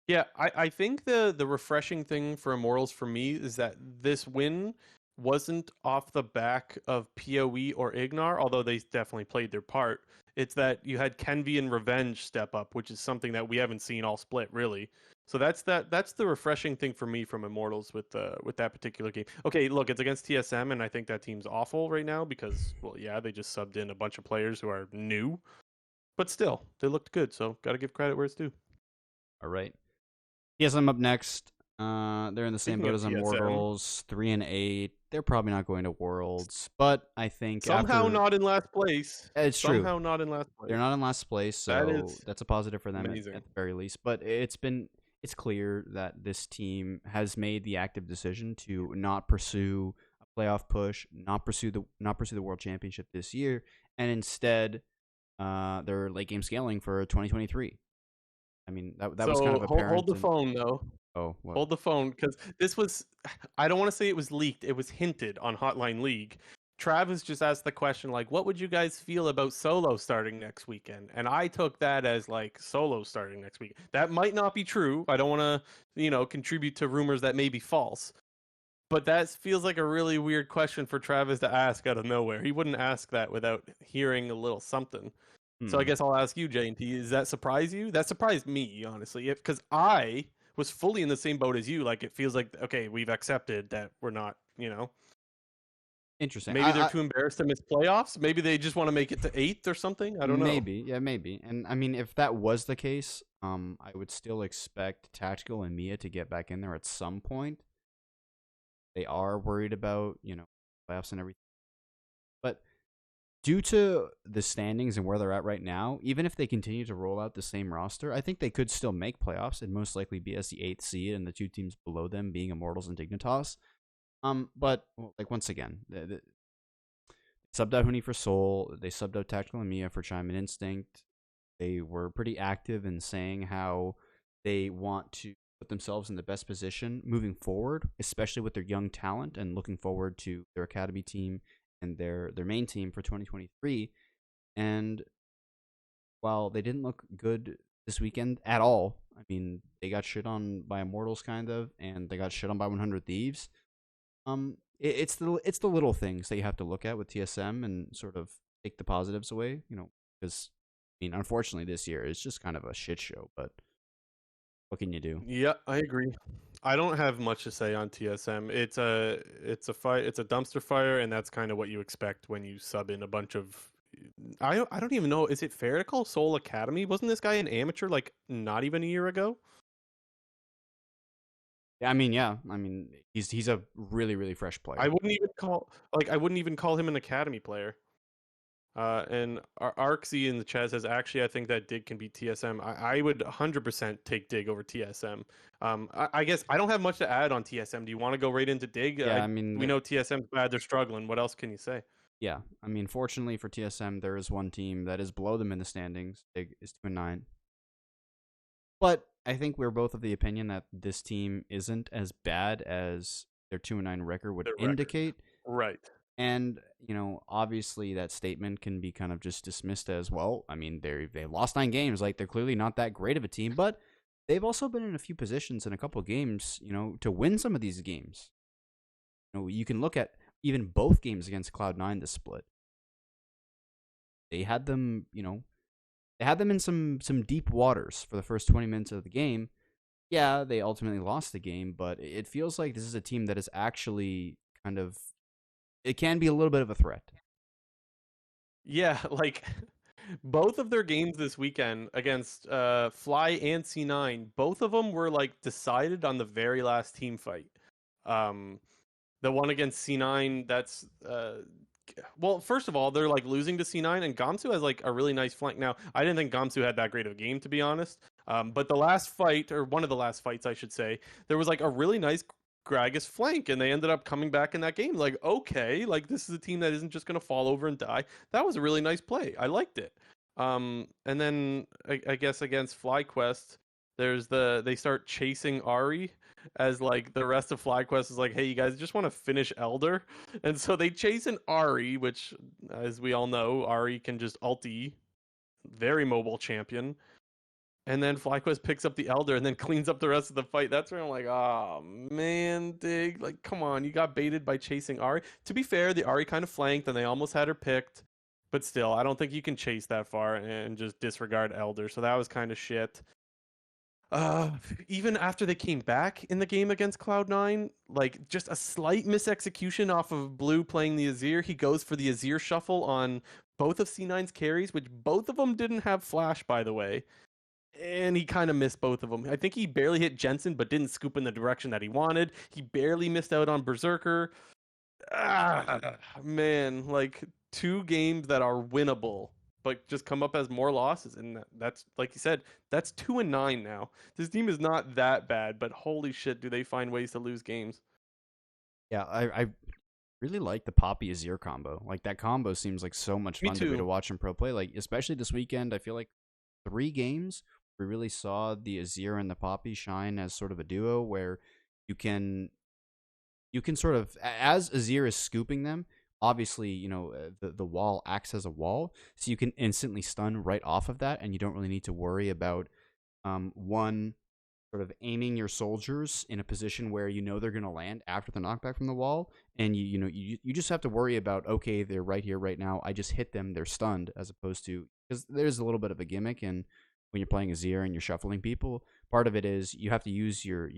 Yeah, I think the refreshing thing for Immortals for me is that this win wasn't off the back of PoE or Ignar, although they definitely played their part. It's that you had Kenvi and Revenge step up, which is something that we haven't seen all split really. So that's the refreshing thing for me from Immortals with that particular game. Okay, look, it's against TSM, and I think that team's awful right now because, well, yeah, they just subbed in a bunch of players who are new, but still, they looked good. So got to give credit where it's due. All right. TSM up next. They're in the same Speaking boat of as TSM. Immortals, 3-8. They're probably not going to Worlds, but I think Somehow after not in last place. it's true, Somehow not in last they're place. not in last place, That so is that's a positive for them amazing. at the very least. But it's clear that this team has made the active decision to not pursue a playoff push, not pursue the world championship this year, and instead, they're late game scaling for 2023. I mean, that was kind So of hold apparent. the And phone though. oh, what? Hold the phone because this was. I don't want to say it was leaked. It was hinted on Hotline League. Travis just asked the question like, "What would you guys feel about Solo starting next weekend?" And I took that as like Solo starting next week. That might not be true. I don't want to, contribute to rumors that may be false. But that feels like a really weird question for Travis to ask out of nowhere. He wouldn't ask that without hearing a little something. So I Hmm. guess I'll ask you, J&T, does that surprise you? That surprised me, honestly, because I was fully in the same boat as you. Like, it feels like, okay, we've accepted that we're not, Interesting. maybe they're too embarrassed to miss playoffs. Maybe they just want to make it to eighth or something. I don't know. Maybe, yeah, maybe. And I mean, if that was the case, I would still expect Tactical and Mia to get back in there at some point. They are worried about, playoffs and everything. But due to the standings and where they're at right now, even if they continue to roll out the same roster, I think they could still make playoffs and most likely be as the eighth seed, and the two teams below them being Immortals and Dignitas. But well, like, once again, they subbed out Huni for Soul. They subbed out Tactical and Mia for Chime and Instinct. They were pretty active in saying how they want to put themselves in the best position moving forward, especially with their young talent, and looking forward to their academy team and their main team for 2023. And while they didn't look good this weekend at all, I mean, they got shit on by Immortals kind of, and they got shit on by 100 Thieves. It's the little things that you have to look at with TSM and sort of take the positives away, because I mean, unfortunately, this year it's just kind of a shit show. But what can you do? Yeah, I agree. I don't have much to say on TSM. It's a fight. It's a dumpster fire, and that's kind of what you expect when you sub in a bunch of. I don't even know. Is it fair to call Soul Academy? Wasn't this guy an amateur like not even a year ago? Yeah, I mean, yeah, I mean, he's a really really fresh I player. wouldn't even call him an academy player. And Arxie in the chat says actually I think that Dig can beat TSM. I would 100% take Dig over TSM. I guess I don't have much to add on TSM. Do you want to go right into Dig? Yeah, I mean, We know TSM's bad. They're struggling. What else can you say? yeah, I mean, fortunately for TSM, there is one team that is below them in the standings. Big is 2-9. But I think we're both of the opinion that this team isn't as bad as their 2-9 record would Their record. indicate. Right. And obviously that statement can be kind of just dismissed as, well, I mean, they lost 9 games, like they're clearly not that great of a team, but they've also been in a few positions in a couple of games, to win some of these games. You can look at even both games against Cloud9 this split. They had them, they had them in some deep waters for the first 20 minutes of the game. Yeah, they ultimately lost the game, but it feels like this is a team that is actually kind of, it can be a little bit of a threat. Yeah, like Both of their games this weekend against Fly and C9, both of them were like decided on the very last team fight. Um, the one against C9, that's well, first of all, they're like losing to C9, and Gamsu has like a really nice flank. Now, I didn't think Gamsu had that great of a game, to be honest. But the last fight, or one of the last fights, I should say, there was like a really nice Gragas flank, and they ended up coming back in that game. Like, okay, like this is a team that isn't just going to fall over and die. That was a really nice play. I liked it. And then I guess against FlyQuest, they start chasing Ari as like the rest of FlyQuest is like, hey, you guys just want to finish Elder, and so they chase an Ari, which, as we all know, Ari can just ulti, very mobile champion. And then FlyQuest picks up the Elder and then cleans up the rest of the fight. That's where I'm like, oh man, Dig, like, come on, you got baited by chasing Ari. To be fair, the Ari kind of flanked and they almost had her picked, but still, I don't think you can chase that far and just disregard Elder. So that was kind of shit. Uh, Even after they came back in the game against Cloud9, like just a slight misexecution off of Blue playing the Azir. He goes for the Azir shuffle on both of C9's carries, which both of them didn't have flash, by the way. And he kind of missed both of them. I think he barely hit Jensen, but didn't scoop in the direction that he wanted. He barely missed out on Berserker. Man, like two games that are winnable, but just come up as more losses, and that's like you said, that's 2-9 now. This team is not that bad, but holy shit, do they find ways to lose games? Yeah, I really like the Poppy Azir combo. Like that combo seems like so much Me fun to too. watch in pro play. Like especially this weekend, I feel like 3 games we really saw the Azir and the Poppy shine as sort of a duo where you can sort of as Azir is scooping them. Obviously, the wall acts as a wall, so you can instantly stun right off of that, and you don't really need to worry about one sort of aiming your soldiers in a position where you know they're going to land after the knockback from the wall, and you just have to worry about, okay, they're right here right now, I just hit them, they're stunned, as opposed to, because there's a little bit of a gimmick, and when you're playing Azir and you're shuffling people, part of it is you have to use your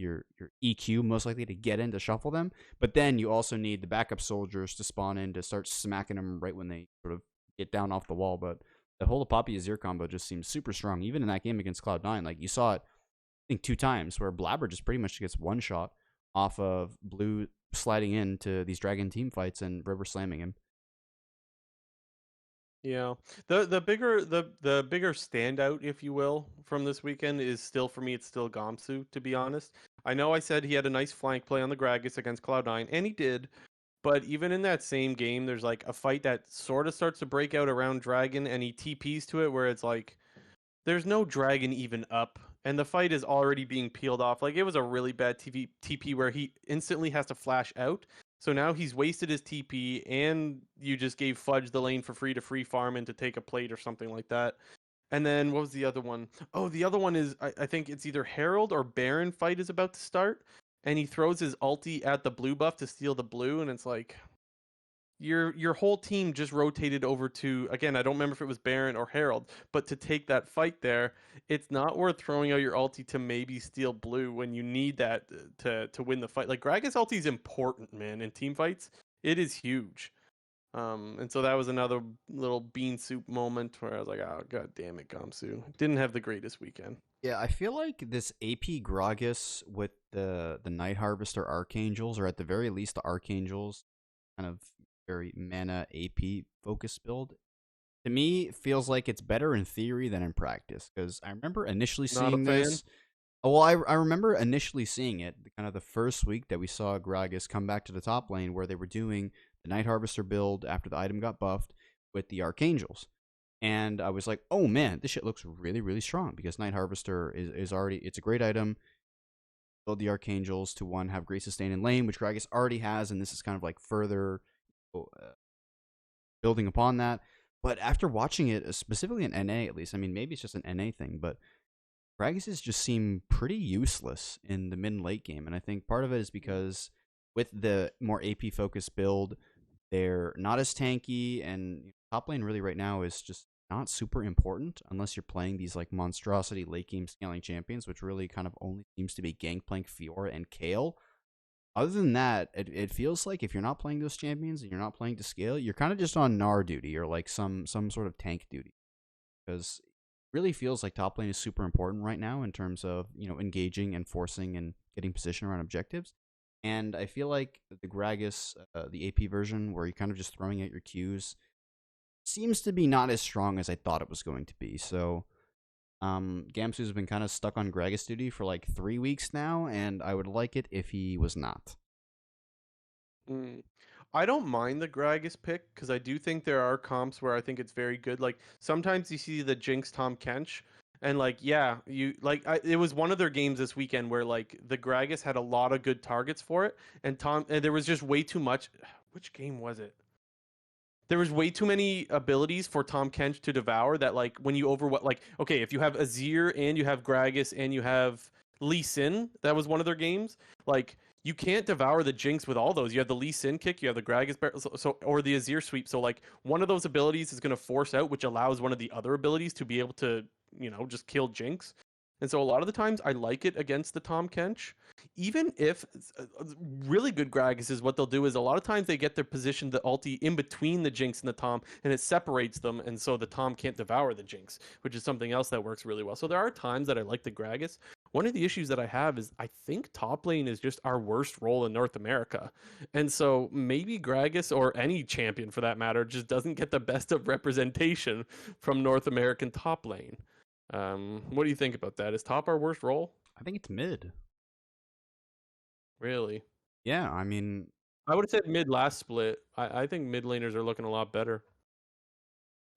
EQ most likely to get in to shuffle them, but then you also need the backup soldiers to spawn in to start smacking them right when they sort of get down off the wall. But the whole Poppy Azir combo just seems super strong, even in that game against Cloud9. Like you saw it, I think 2 times where Blabber just pretty much gets one shot off of Blue sliding into these Dragon team fights and River slamming him. Yeah. The bigger standout, if you will, from this weekend is still for me, it's still Gamsu, to be honest. I know I said he had a nice flank play on the Gragas against Cloud9, and he did. But even in that same game, there's like a fight that sort of starts to break out around Dragon, and he TPs to it where it's like there's no Dragon even up, and the fight is already being peeled off. Like it was a really bad TP where he instantly has to flash out. So now he's wasted his TP, and you just gave Fudge the lane for free to free farm and to take a plate or something like that. And then what was the other one? Oh, the other one is I think it's either Herald or Baron fight is about to start, and he throws his ulti at the blue buff to steal the blue, and it's like your whole team just rotated over to, again, I don't remember if it was Baron or Herald, but to take that fight there, it's not worth throwing out your ulti to maybe steal blue when you need that to win the fight. Like Gragas ulti is important, man, in team fights. It is huge. And so that was another little bean soup moment where I was like, oh god damn it, Gamsu. Didn't have the greatest weekend. Yeah, I feel like this AP Gragas with the Night Harvester Archangels, or at the very least the Archangels, kind of very mana AP focus build, to me feels like it's better in theory than in practice. Because I remember initially Not a seeing fan. this. Well, I remember initially seeing it, kind of the first week that we saw Gragas come back to the top lane, where they were doing the Night Harvester build after the item got buffed with the Archangels. And I was like, oh man, this shit looks really, really strong, because Night Harvester is already, it's a great item. Build the Archangels to one, have great sustain in lane, which Gragas already has, and this is kind of like further building upon that. But after watching it, specifically in NA at least, I mean, maybe it's just an NA thing, but Gragas just seem pretty useless in the mid and late game. And I think part of it is because with the more AP focused build, they're not as tanky, and top lane really right now is just not super important unless you're playing these like monstrosity late game scaling champions, which really kind of only seems to be Gangplank, Fiora, and Kale. Other than that, it feels like if you're not playing those champions and you're not playing to scale, you're kind of just on Gnar duty or like some sort of tank duty. because it really feels like top lane is super important right now in terms of engaging and forcing and getting position around objectives. And I feel like the Gragas, the AP version, where you're kind of just throwing out your Qs, seems to be not as strong as I thought it was going to be. So Gamsu's been kind of stuck on Gragas duty for like 3 weeks now, and I would like it if he was not. Mm. I don't mind the Gragas pick because I do think there are comps where I think it's very good. Like sometimes you see the Jinx Tom Kench, and like yeah, it was one of their games this weekend where like the Gragas had a lot of good targets for it, and there was just way too much. Which game was it? There was way too many abilities for Tom Kench to devour that like when you over what like okay if you have Azir and you have Gragas and you have Lee Sin, that was one of their games, like you can't devour the Jinx with all those. You have the Lee Sin kick, you have the Gragas or the Azir sweep, so like one of those abilities is going to force out, which allows one of the other abilities to be able to just kill Jinx. And so a lot of the times I like it against the Tom Kench, even if really good Gragas is what they'll do is a lot of times they get their position, the ulti in between the Jinx and the Tom, and it separates them, and so the Tom can't devour the Jinx, which is something else that works really well. So there are times that I like the Gragas. One of the issues that I have is I think top lane is just our worst role in North America. And so maybe Gragas or any champion for that matter just doesn't get the best of representation from North American top lane. What do you think about that? Is top our worst role? I think it's mid. Really? Yeah, I mean, I would have said mid last split. I think mid laners are looking a lot better.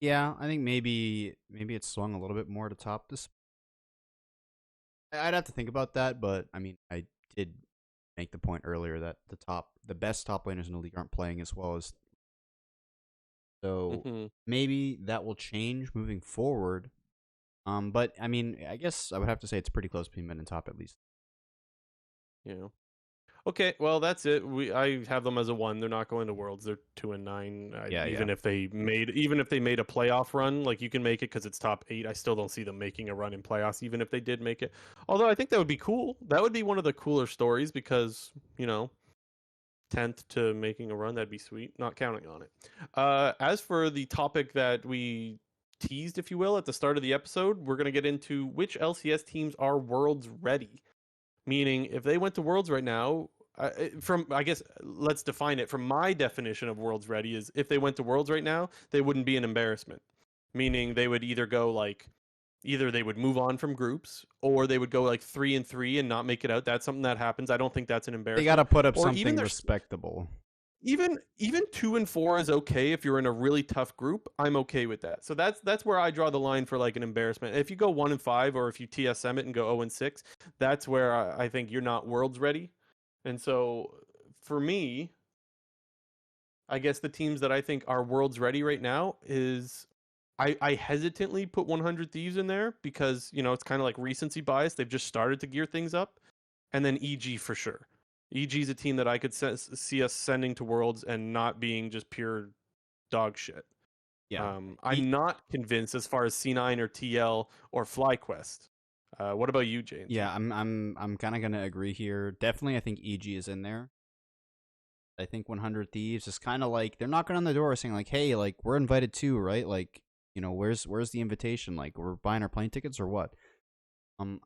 yeah, I think maybe it's swung a little bit more to top this. I'd have to think about that, but I mean, I did make the point earlier that the best top laners in the league aren't playing as well as. So Hmm. maybe that will change moving forward. But I mean, I guess I would have to say it's pretty close between mid and top at least. Yeah. Okay, well that's it. I have them as a 1. They're not going to Worlds. They're 2-9. Yeah, yeah. Even if they made a playoff run, like you can make it because it's top 8. I still don't see them making a run in playoffs, even if they did make it. Although I think that would be cool. That would be one of the cooler stories because 10th to making a run, that'd be sweet. Not counting on it. As for the topic that we teased, if you will, at the start of the episode, we're gonna get into which LCS teams are Worlds ready. Meaning, if they went to Worlds right now, I guess let's define it. From my definition of Worlds ready is if they went to Worlds right now, they wouldn't be an embarrassment. Meaning they would either they would move on from groups or they would go like 3-3 and not make it out. That's something that happens. I don't think that's an They got embarrassment. to put up Or even something there's respectable. even 2-4 is okay if you're in a really tough group. I'm okay with that. So that's where I draw the line for like an embarrassment. If you go 1-5 or if you TSM it and go 0-6, that's where I think you're not Worlds ready. And so for me, I guess the teams that I think are Worlds ready right now is I hesitantly put 100 Thieves in there because it's kind of like recency bias. They've just started to gear things up, and then EG for sure. EG is a team that I could see us sending to Worlds and not being just pure dog shit. Yeah. I'm not convinced as far as C9 or TL or FlyQuest. What about you, James? Yeah, I'm kind of gonna agree here. Definitely, I think EG is in there. I think 100 Thieves is kind of like they're knocking on the door saying like, "Hey, like we're invited too, right? Like, where's the invitation? Like, we're buying our plane tickets or what?"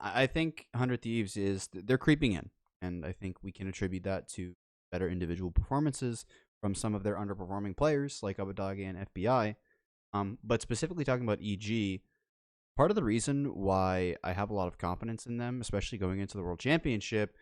I think 100 Thieves is they're creeping in, and I think we can attribute that to better individual performances from some of their underperforming players like Abadage and FBI. But specifically talking about EG, part of the reason why I have a lot of confidence in them, especially going into the World Championship,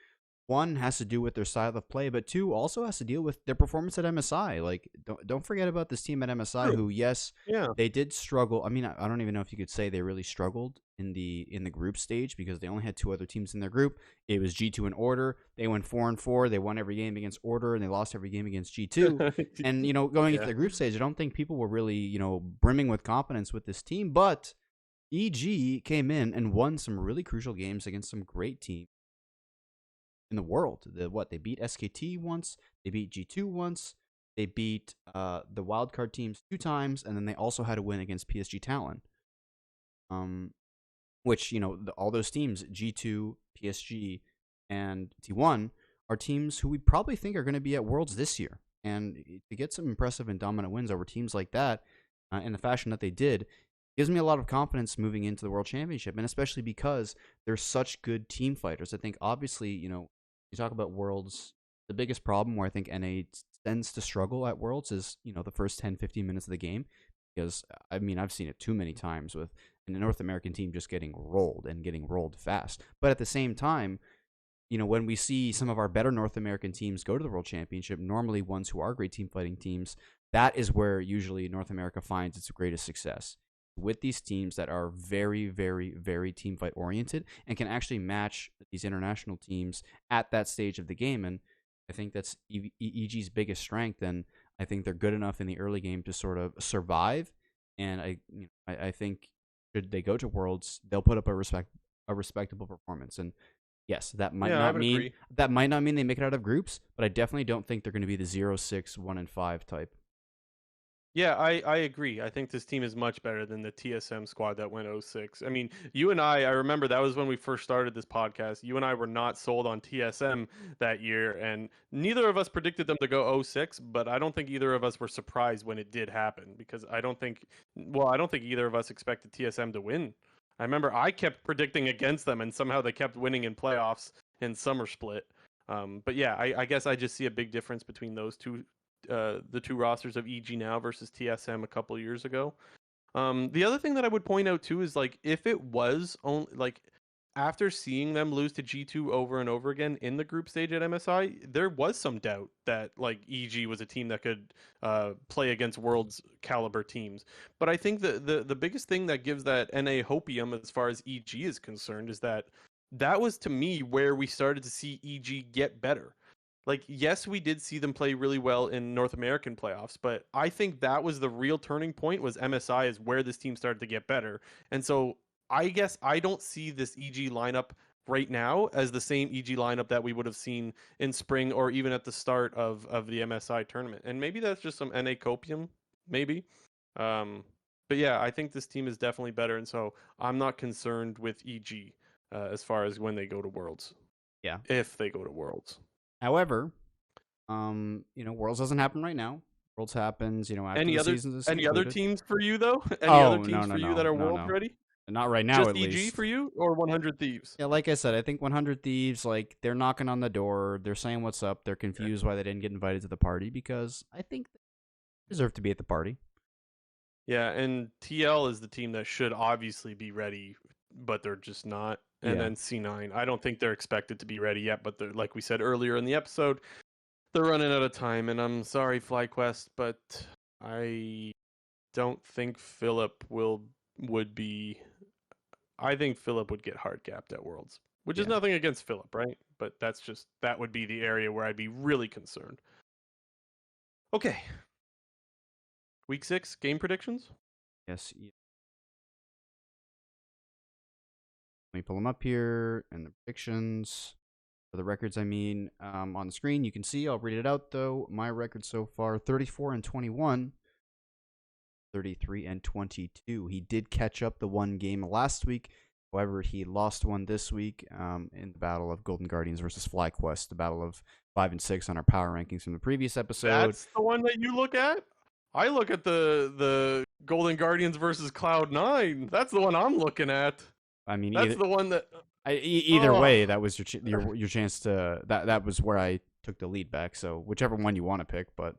one has to do with their style of play, but two also has to deal with their performance at MSI. Like, don't forget about this team at MSI, True. who yes, Yeah. they did struggle. I mean, I don't even know if you could say they really struggled in the group stage because they only had two other teams in their group. It was G2 and Order. They went 4-4. They won every game against Order, and they lost every game against G2. And going into Yeah. the group stage, I don't think people were really brimming with confidence with this team, but EG came in and won some really crucial games against some great teams in the world. They beat SKT once, they beat G2 once, they beat the wildcard teams 2 times, and then they also had a win against PSG Talon. Which all those teams, G2, PSG, and T1, are teams who we probably think are going to be at Worlds this year. And to get some impressive and dominant wins over teams like that, in the fashion that they did, gives me a lot of confidence moving into the World Championship, and especially because they're such good team fighters. I think obviously, you talk about Worlds, the biggest problem where I think NA tends to struggle at Worlds is, the first 10, 15 minutes of the game. Because, I mean, I've seen it too many times with a North American team just getting rolled and getting rolled fast. But at the same time, when we see some of our better North American teams go to the World Championship, normally ones who are great team fighting teams, that is where usually North America finds its greatest success. With these teams that are very, very, very team fight oriented and can actually match these international teams at that stage of the game. And I think that's EG's biggest strength. And I think they're good enough in the early game to sort of survive. And I think should they go to Worlds, they'll put up a respectable performance. And yes, Yeah, I would agree. that might not mean they make it out of groups, but I definitely don't think they're going to be the 0-6, 1-5 type. Yeah, I agree. I think this team is much better than the TSM squad that went 0-6. I mean, you and I remember that was when we first started this podcast. You and I were not sold on TSM that year, and neither of us predicted them to go 0-6, but I don't think either of us were surprised when it did happen because I don't think either of us expected TSM to win. I remember I kept predicting against them, and somehow they kept winning in playoffs in summer split. But yeah, I guess I just see a big difference between those two the two rosters of EG now versus TSM a couple years ago. The other thing that I would point out too is like if it was only like after seeing them lose to G2 over and over again in the group stage at MSI, there was some doubt that like EG was a team that could play against world's caliber teams. But I think the biggest thing that gives that NA hopium as far as EG is concerned is that that was to me where we started to see EG get better. Like, yes, we did see them play really well in North American playoffs, but I think that was the real turning point was MSI is where this team started to get better. And so I guess I don't see this EG lineup right now as the same EG lineup that we would have seen in spring or even at the start of the MSI tournament. And maybe that's just some NA copium, maybe. Um, but yeah, I think this team is definitely better. And so I'm not concerned with EG as far as when they go to Worlds, Yeah. if they go to Worlds. However, Worlds doesn't happen right now. Worlds happens, after Any the other season is any other concluded. teams for you though? Any other Oh, no, teams no, for you that no, are no, world no. ready? Not right now, Just at EG least. for you or 100 Thieves? Yeah, like I said, I think 100 Thieves, like, they're knocking on the door. They're saying what's up. They're Okay. confused why they didn't get invited to the party because I think they deserve to be at the party. Yeah, and TL is the team that should obviously be ready, but they're just not. And Yeah. then C9, I don't think they're expected to be ready yet, but they're like we said earlier in the episode, they're running out of time. And I'm sorry, FlyQuest, but I don't think Philip would be. I think Philip would get hard capped at Worlds, which is Yeah. nothing against Philip, right? But that would be the area where I'd be really concerned. Okay, week 6 game predictions. Yes. Let me pull them up here and the predictions. For the records, I mean, on the screen, you can see. I'll read it out, though. My record so far 34-21, 33-22. He did catch up the one game last week. However, he lost one this week in the battle of Golden Guardians versus FlyQuest, the battle of 5 and 6 on our power rankings from the previous episode. That's the one that you look at. I look at the Golden Guardians versus Cloud9. That's the one I'm looking at. I mean, That's the one that. either Oh, way, that was your chance to that was where I took the lead back. So whichever one you want to pick, but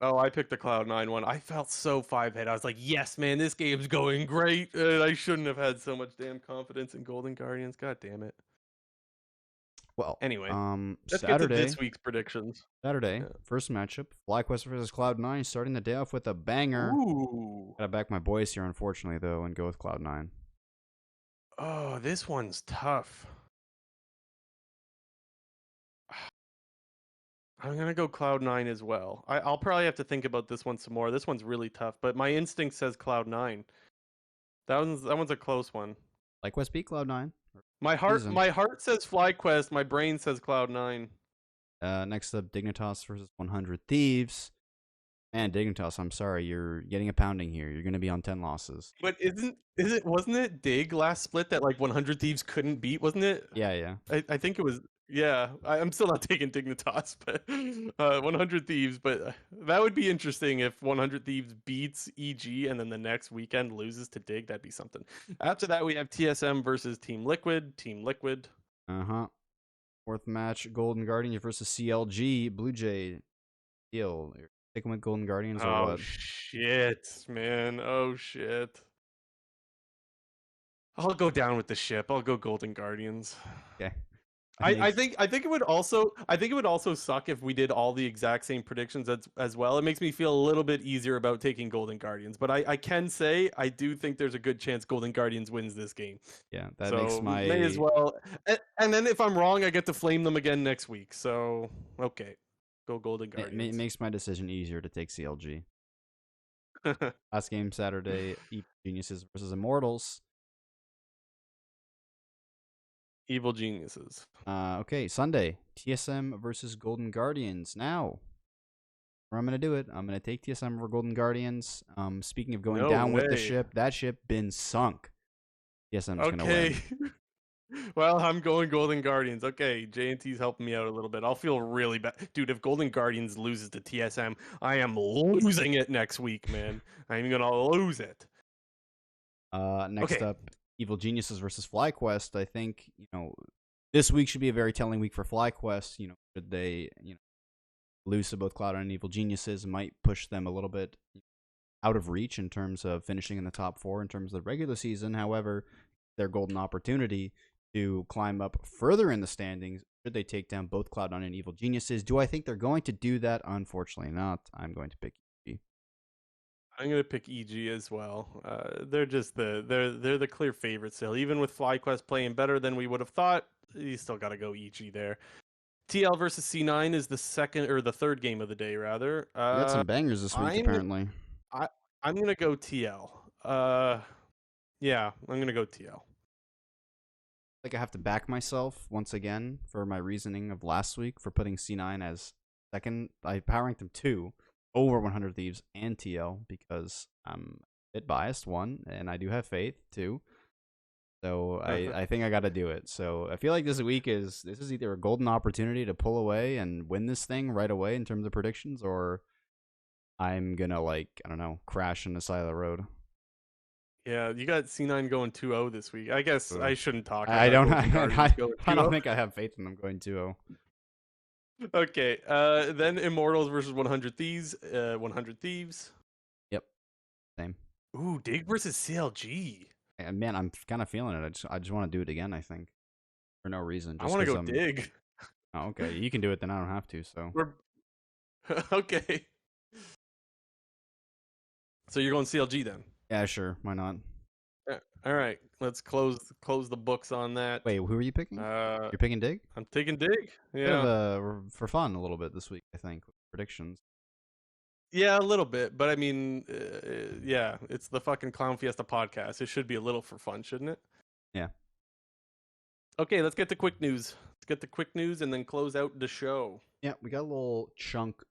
oh, I picked the Cloud9 one. I felt so 5-head. I was like, yes, man, this game's going great. And I shouldn't have had so much damn confidence in Golden Guardians. God damn it. well, Anyway, let's get to this week's predictions. Saturday, Yeah. first matchup, FlyQuest versus Cloud9, starting the day off with a banger. Ooh. Gotta back my boys here, unfortunately, though, and go with Cloud9. Oh, this one's tough. I'm gonna go Cloud9 as well. I'll probably have to think about this one some more. This one's really tough, but my instinct says Cloud9. That one's a close one. FlyQuest beat Cloud9. My heart says FlyQuest. My brain says Cloud9. Next up, Dignitas versus 100 Thieves. Man, Dignitas, I'm sorry, you're getting a pounding here. You're gonna be on 10 losses. But wasn't it Dig last split that like 100 Thieves couldn't beat? Wasn't it? Yeah, yeah. I think it was. Yeah, I'm still not taking Dignitas, but 100 Thieves. But that would be interesting if 100 Thieves beats EG and then the next weekend loses to Dig. That'd be something. After that, we have TSM versus Team Liquid. Team Liquid. Uh-huh. Fourth match, Golden Guardians versus CLG. Blue Jay. Deal. You're sticking with Golden Guardians or Oh what? shit, man. Oh shit. I'll go down with the ship. I'll go Golden Guardians. Okay. That I makes think it would also suck if we did all the exact same predictions as well. It makes me feel a little bit easier about taking Golden Guardians, but I can say I do think there's a good chance Golden Guardians wins this game. yeah, that makes So may as my well. And then if I'm wrong, I get to flame them again next week. So okay, go Golden it Guardians. makes my decision easier to take CLG. Last game Saturday, Evil Geniuses versus Immortals. Evil geniuses. Okay, Sunday, TSM versus Golden Guardians. Now, where I'm gonna do it, I'm gonna take TSM over Golden Guardians. Speaking of going No down with the way. ship, that ship been sunk. TSM's gonna Okay. win. Well, I'm going Golden Guardians. Okay, JNT's helping me out a little bit. I'll feel really bad. Dude, if Golden Guardians loses to TSM, I am losing it next week, man. I'm going to lose it. Next Okay. up, Evil Geniuses versus FlyQuest. I think this week should be a very telling week for FlyQuest. Should they lose to both Cloud and Evil Geniuses, might push them a little bit out of reach in terms of finishing in the top four in terms of the regular season. However, their golden opportunity to climb up further in the standings should they take down both Cloud9 and Evil Geniuses. Do I think they're going to do that? Unfortunately not. I'm going to pick EG. I'm going to pick EG as well. They're just they're the clear favorite still. Even with FlyQuest playing better than we would have thought, you still got to go EG there. TL versus C9 is the second or the third game of the day rather. We got some bangers this week I'm apparently. I I'm going to go TL. Yeah, I'm going to go TL. Like I have to back myself once again for my reasoning of last week for putting C9 as second. I power ranked them 2 over 100 Thieves and TL because I'm a bit biased, one, and I do have faith, 2. So I think I got to do it. So I feel like this is either a golden opportunity to pull away and win this thing right away in terms of predictions, or I'm gonna I don't know, crash on the side of the road. Yeah, you got C9 going 2-0 this week. I guess Ugh. I shouldn't talk I about don't Golden Guardians going I don't 2-0. think I have faith in them going 2-0. Okay, then Immortals versus 100 Thieves. 100 Thieves. Yep, same. Ooh, Dig versus CLG. And man, I'm kind of feeling it. I just want to do it again. I think for no reason, I just want to because go I'm. Dig. Oh, okay, you can do it, then I don't have to. So We're okay. So you're going CLG then? yeah, sure, why not? All right, let's close the books on that. Wait, who are you picking? Uh, You're picking Dig? I'm taking Dig. Bit of Yeah, a for fun a little bit this week, I think. With predictions. yeah, a little bit, but I mean, yeah, it's the fucking Clown Fiesta podcast. It should be a little for fun, shouldn't it? Yeah. Okay, let's get to quick news. Let's get to quick news and then close out the show. Yeah, we got a little chunk.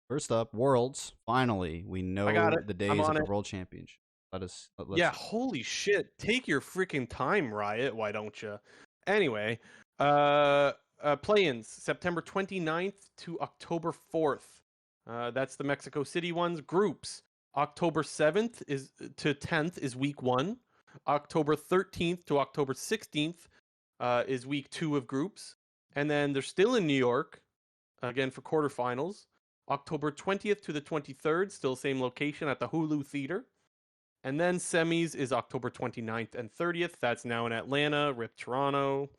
First up, Worlds. Finally, we I got know it. the I'm days of on the it. World Championship. Let's. Yeah, holy shit. Take your freaking time, Riot. Why don't you? Anyway, play-ins September 29th to October 4th. That's the Mexico City ones. Groups October 7th is to 10th is week 1. October 13th to October 16th is week 2 of groups. And then they're still in New York again for quarterfinals. October 20th to the 23rd, still same location at the Hulu Theater. And then semis is October 29th and 30th. That's now in Atlanta, RIP Toronto.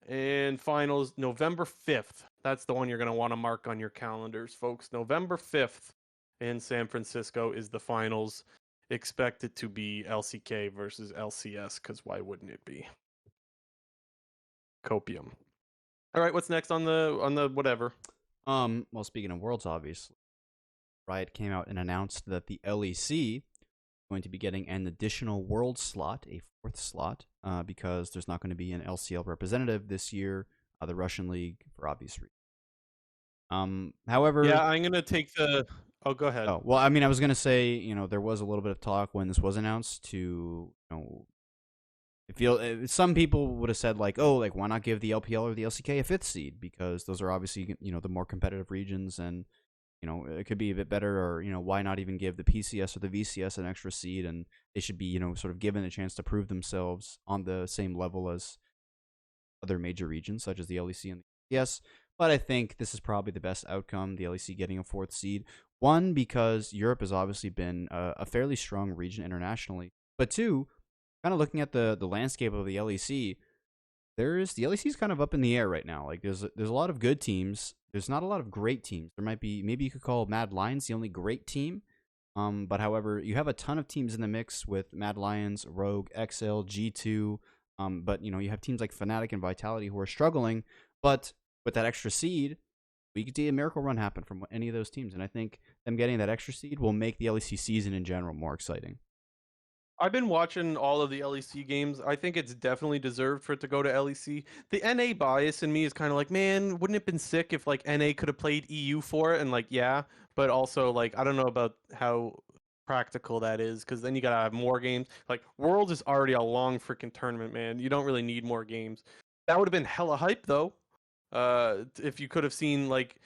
And finals November 5th. That's the one you're going to want to mark on your calendars, folks. November 5th in San Francisco is the finals. Expected to be LCK versus LCS, because why wouldn't it be? Copium. All right, what's next on the whatever? Well, speaking of Worlds, obviously, Riot came out and announced that the LEC going to be getting an additional world slot, a 4th slot, because there's not going to be an LCL representative this year, the Russian league, for obvious reasons. However, Yeah, I'm gonna take the. Oh, go ahead. oh well, I mean, I was going to say, there was a little bit of talk when this was announced to, some people would have said like, oh, like why not give the LPL or the LCK a fifth seed, because those are obviously the more competitive regions, and it could be a bit better, or why not even give the PCS or the VCS an extra seed, and they should be sort of given a chance to prove themselves on the same level as other major regions such as the LEC and the LCS. But I think this is probably the best outcome, the LEC getting a fourth seed. One, because Europe has obviously been a fairly strong region internationally, but two, kind of looking at the landscape of the LEC, the LEC is kind of up in the air right now. Like there's a lot of good teams. There's not a lot of great teams. There might be, maybe you could call Mad Lions the only great team. But however, you have a ton of teams in the mix with Mad Lions, Rogue, XL, G2. But you have teams like Fnatic and Vitality who are struggling. But with that extra seed, we could see a miracle run happen from any of those teams. And I think them getting that extra seed will make the LEC season in general more exciting. I've been watching all of the LEC games. I think it's definitely deserved for it to go to LEC. The NA bias in me is kind of like, man, wouldn't it have been sick if like NA could have played EU for it? And like, yeah, but also like, I don't know about how practical that is, because then you gotta have more games. Like Worlds is already a long freaking tournament, man. You don't really need more games. That would have been hella hype though. If you could have seen like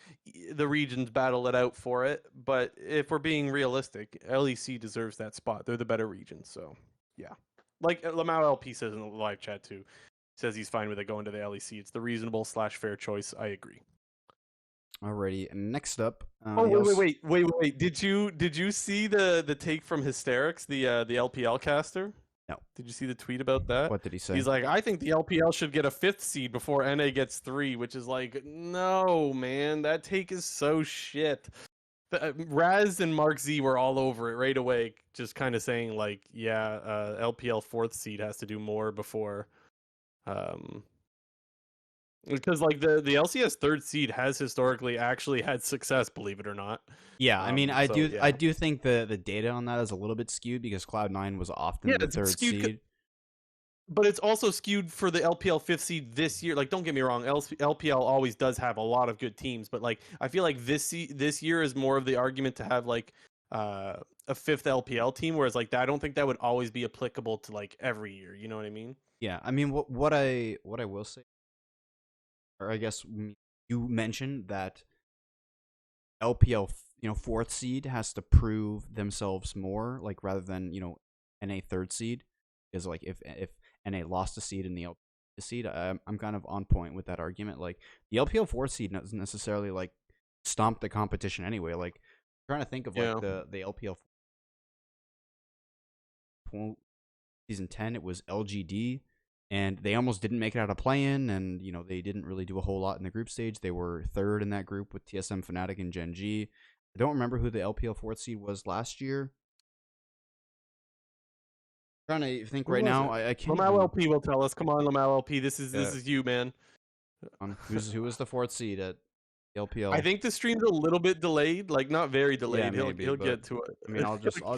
the regions battle it out for it. But if we're being realistic, LEC deserves that spot. They're the better region. So yeah, like Lamau LP says in the live chat too, says he's fine with it going to the LEC. It's the reasonable / fair choice. I agree. Alrighty, and next up, Oh wait! Did you see the take from Hysterics, the LPL caster? No. Did you see the tweet about that? What did he say? He's like, I think the LPL should get a fifth seed before NA gets 3, which is like, no, man, that take is so shit. Raz and Mark Z were all over it right away, just kind of saying like, yeah, LPL fourth seed has to do more before, because like the LCS third seed has historically actually had success, believe it or not. Yeah, I mean, I So, do yeah. I do think the data on that is a little bit skewed, because Cloud9 was often Yeah, the it's third skewed. seed. But it's also skewed for the LPL fifth seed this year. Like, don't get me wrong, LPL always does have a lot of good teams, but like, I feel like this year is more of the argument to have like a fifth LPL team, whereas like I don't think that would always be applicable to like every year. You know what I mean? Yeah, I mean, what I will say, or I guess you mentioned that LPL, fourth seed has to prove themselves more, like rather than NA third seed, because like if NA lost a seed in the LPL seed, I'm kind of on point with that argument. Like the LPL fourth seed doesn't necessarily like stomp the competition anyway. Like I'm trying to think of like Yeah. the LPL season 10, it was LGD, and they almost didn't make it out of play-in, and they didn't really do a whole lot in the group stage. They were third in that group with TSM, Fnatic, and Gen G. I don't remember who the LPL fourth seed was last year. I'm trying to think Who right was now. it? I can't Lamau even. LP will tell us. Come on, Lamau LP. This is you, man. Who was the fourth seed at LPL? I think the stream's a little bit delayed, like not very Yeah, delayed. maybe, He'll but get to it. I mean,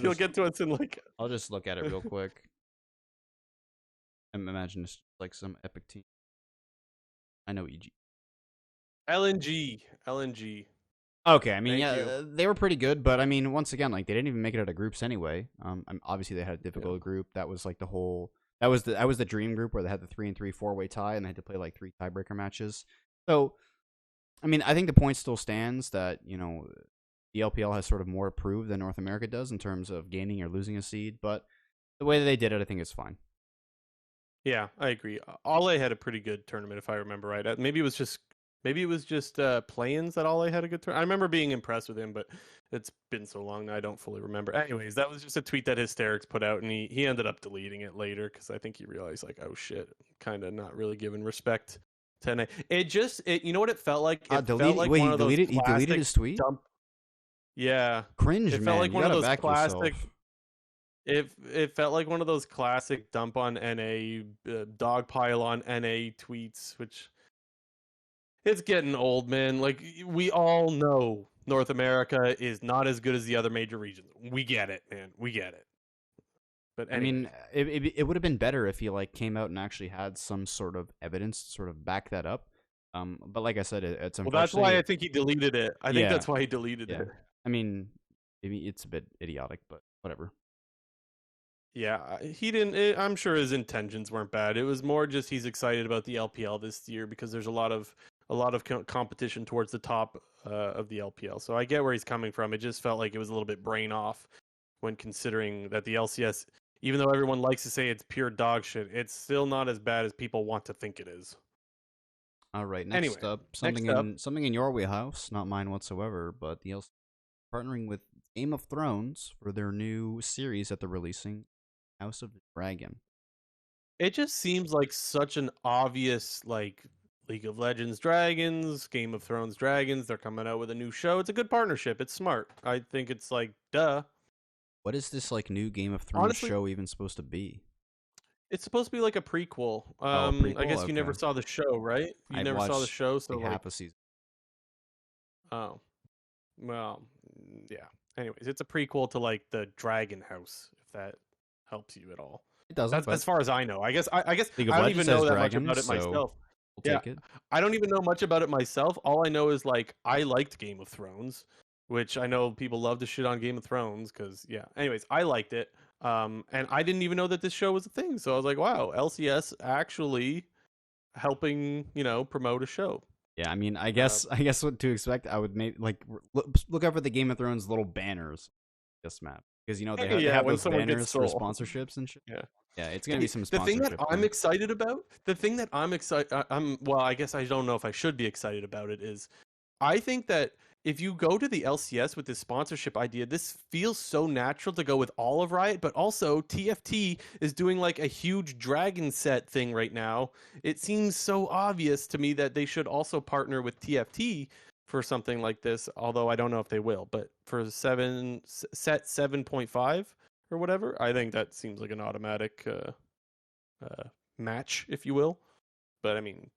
He'll get to us in like I'll just look at it real quick. I imagine it's like some epic team. I know EG. LNG. Okay, I mean, Thank yeah, you. they were pretty good, but I mean, once again, like they didn't even make it out of groups anyway. Obviously they had a difficult group. That was like the whole. That was the dream group where they had the 3-3 4-way tie, and they had to play like 3 tiebreaker matches. So, I mean, I think the point still stands that the LPL has sort of more to prove than North America does in terms of gaining or losing a seed, but the way that they did it, I think is fine. Yeah, I agree. Ale had a pretty good tournament, if I remember right. Maybe it was just play-ins that Ale had a good tournament. I remember being impressed with him, but it's been so long now I don't fully remember. Anyways, that was just a tweet that Hysterics put out, and he ended up deleting it later because I think he realized like, oh shit, kind of not really giving respect to NA. You know what it felt like? It felt like one of those He deleted his tweet. dump. Yeah, Cringe, it man. felt like You one of gotta those back classic. yourself. It felt like one of those classic dump on NA, dog pile on NA tweets, which it's getting old, man. Like we all know North America is not as good as the other major regions. We get it, man. We get it. But I anyway. mean, it would have been better if he like came out and actually had some sort of evidence to sort of back that up. But like I said, it's Well, that's why unfortunately, I think he deleted it. I think yeah, that's why he deleted yeah. it. I mean, maybe it's a bit idiotic, but whatever. Yeah, he didn't. I'm sure his intentions weren't bad. It was more just he's excited about the LPL this year because there's a lot of competition towards the top of the LPL. So I get where he's coming from. It just felt like it was a little bit brain off when considering that the LCS, even though everyone likes to say it's pure dog shit, it's still not as bad as people want to think it is. All right, next Anyway, up, something next up, in your wheelhouse, not mine whatsoever, but the LCK partnering with Game of Thrones for their new series that they're releasing, House of the Dragon. it just seems like such an obvious like League of Legends Dragons, Game of Thrones Dragons. They're coming out with a new show. It's a good partnership. It's smart. I think it's like duh. What is this like new Game of Thrones Honestly, show even supposed to be? it's supposed to be like a prequel. Oh, a I prequel. guess you never Okay, saw the show, right? You I've never saw the watched show, so like like, half a season. oh, well, yeah. Anyways, it's a prequel to like the Dragon House, if that helps you at all. It doesn't, That's but as far as I know. I guess League of I don't Legends even has know that much dragons, about it so myself. we'll Yeah, take it. I don't even know much about it myself. All I know is like I liked Game of Thrones, which I know people love to shit on Game of Thrones because yeah. Anyways, I liked it. And I didn't even know that this show was a thing. So I was like, wow, LCS actually helping, promote a show. Yeah, I mean, I Uh, guess I guess what to expect. I would maybe like look out for the Game of Thrones little banners, this map, because they yeah, have when those someone gets banners for soul. sponsorships and shit. Yeah. Yeah, it's gonna be some The thing that sponsorship I'm thing. excited about, the thing that I'm excited, I'm well, I guess I don't know if I should be excited about it is I think that if you go to the LCS with this sponsorship idea, this feels so natural to go with all of Riot, but also TFT is doing like a huge dragon set thing right now. It seems so obvious to me that they should also partner with TFT for something like this, although I don't know if they will. But for set 7.5 or whatever, I think that seems like an automatic match, if you will. But I mean,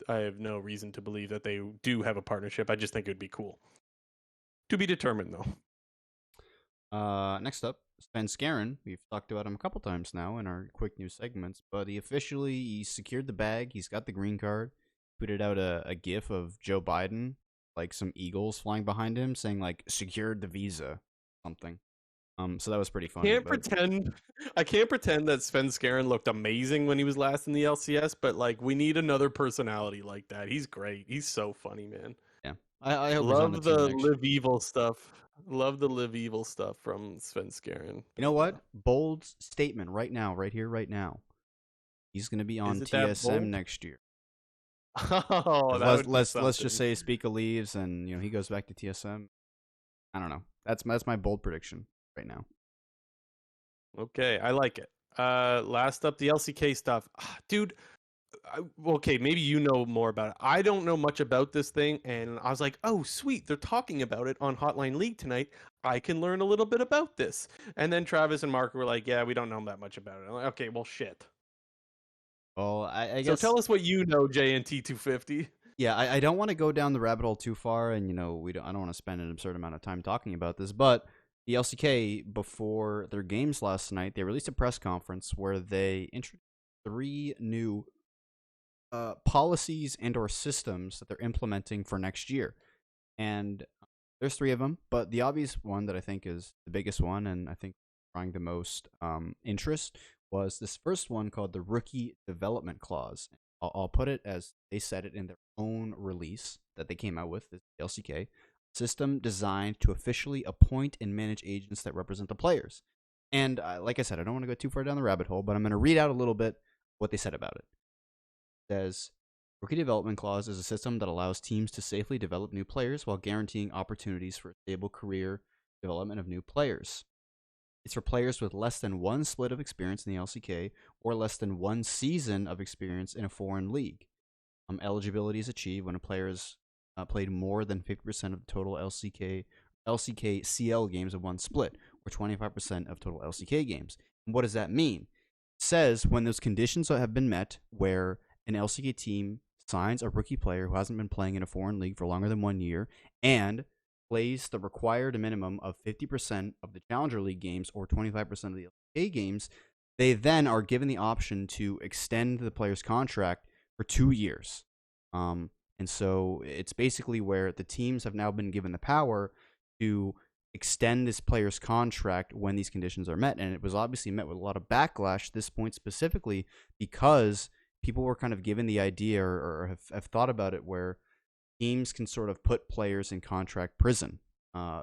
I have no reason to believe that they do have a partnership. I just think it would be cool. To be determined, though. Next up, Sven Skaren. We've talked about him a couple times now in our quick news segments, but he secured the bag. He's got the green card. Tweeted out a gif of Joe Biden, like some eagles flying behind him, saying like secured the visa, something. So that was pretty funny. Can't But pretend. I can't pretend that Sven Skaren looked amazing when he was last in the LCS, but like we need another personality like that. He's great. He's so funny, man. yeah, I hope he's on the Love team the next year. live evil stuff. Love the live evil stuff from Sven Skaren. You know But what? Bold statement right now, right here, right now. He's gonna be is on it that TSM bold? next year. Oh, that would be Let's just something. say Spica leaves and he goes back to TSM. I don't know. That's my bold prediction right now. Okay, I like it. Last up, the LCK stuff, dude. Okay, maybe you know more about it. I don't know much about this thing, and I was like, "Oh, sweet, they're talking about it on Hotline League tonight. I can learn a little bit about this." And then Travis and Mark were like, "Yeah, we don't know that much about it." I'm like, "Okay, well, shit." Well, I So guess tell us what you know, JNT 250. yeah. I don't want to go down the rabbit hole too far, and I don't want to spend an absurd amount of time talking about this, but the LCK before their games last night, they released a press conference where they introduced three new policies and or systems that they're implementing for next year. And there's three of them, but the obvious one that I think is the biggest one, and I think drawing the most interest, was this first one called the Rookie Development Clause. I'll put it as they said it in their own release that they came out with, this LCK system designed to officially appoint and manage agents that represent the players. And like I said, I don't want to go too far down the rabbit hole, but I'm going to read out a little bit what they said about it. It says, Rookie Development Clause is a system that allows teams to safely develop new players while guaranteeing opportunities for a stable career development of new players. It's for players with less than one split of experience in the LCK or less than one season of experience in a foreign league. Eligibility is achieved when a player has played more than 50% of the total LCK CL games of one split, or 25% of total LCK games. And what does that mean? It says when those conditions have been met, where an LCK team signs a rookie player who hasn't been playing in a foreign league for longer than 1 year and plays the required minimum of 50% of the Challenger League games or 25% of the LCK games, they then are given the option to extend the player's contract for 2 years. And so it's basically where the teams have now been given the power to extend this player's contract when these conditions are met. And it was obviously met with a lot of backlash, this point specifically, because people were kind of given the idea, or have thought about it, where teams can sort of put players in contract prison.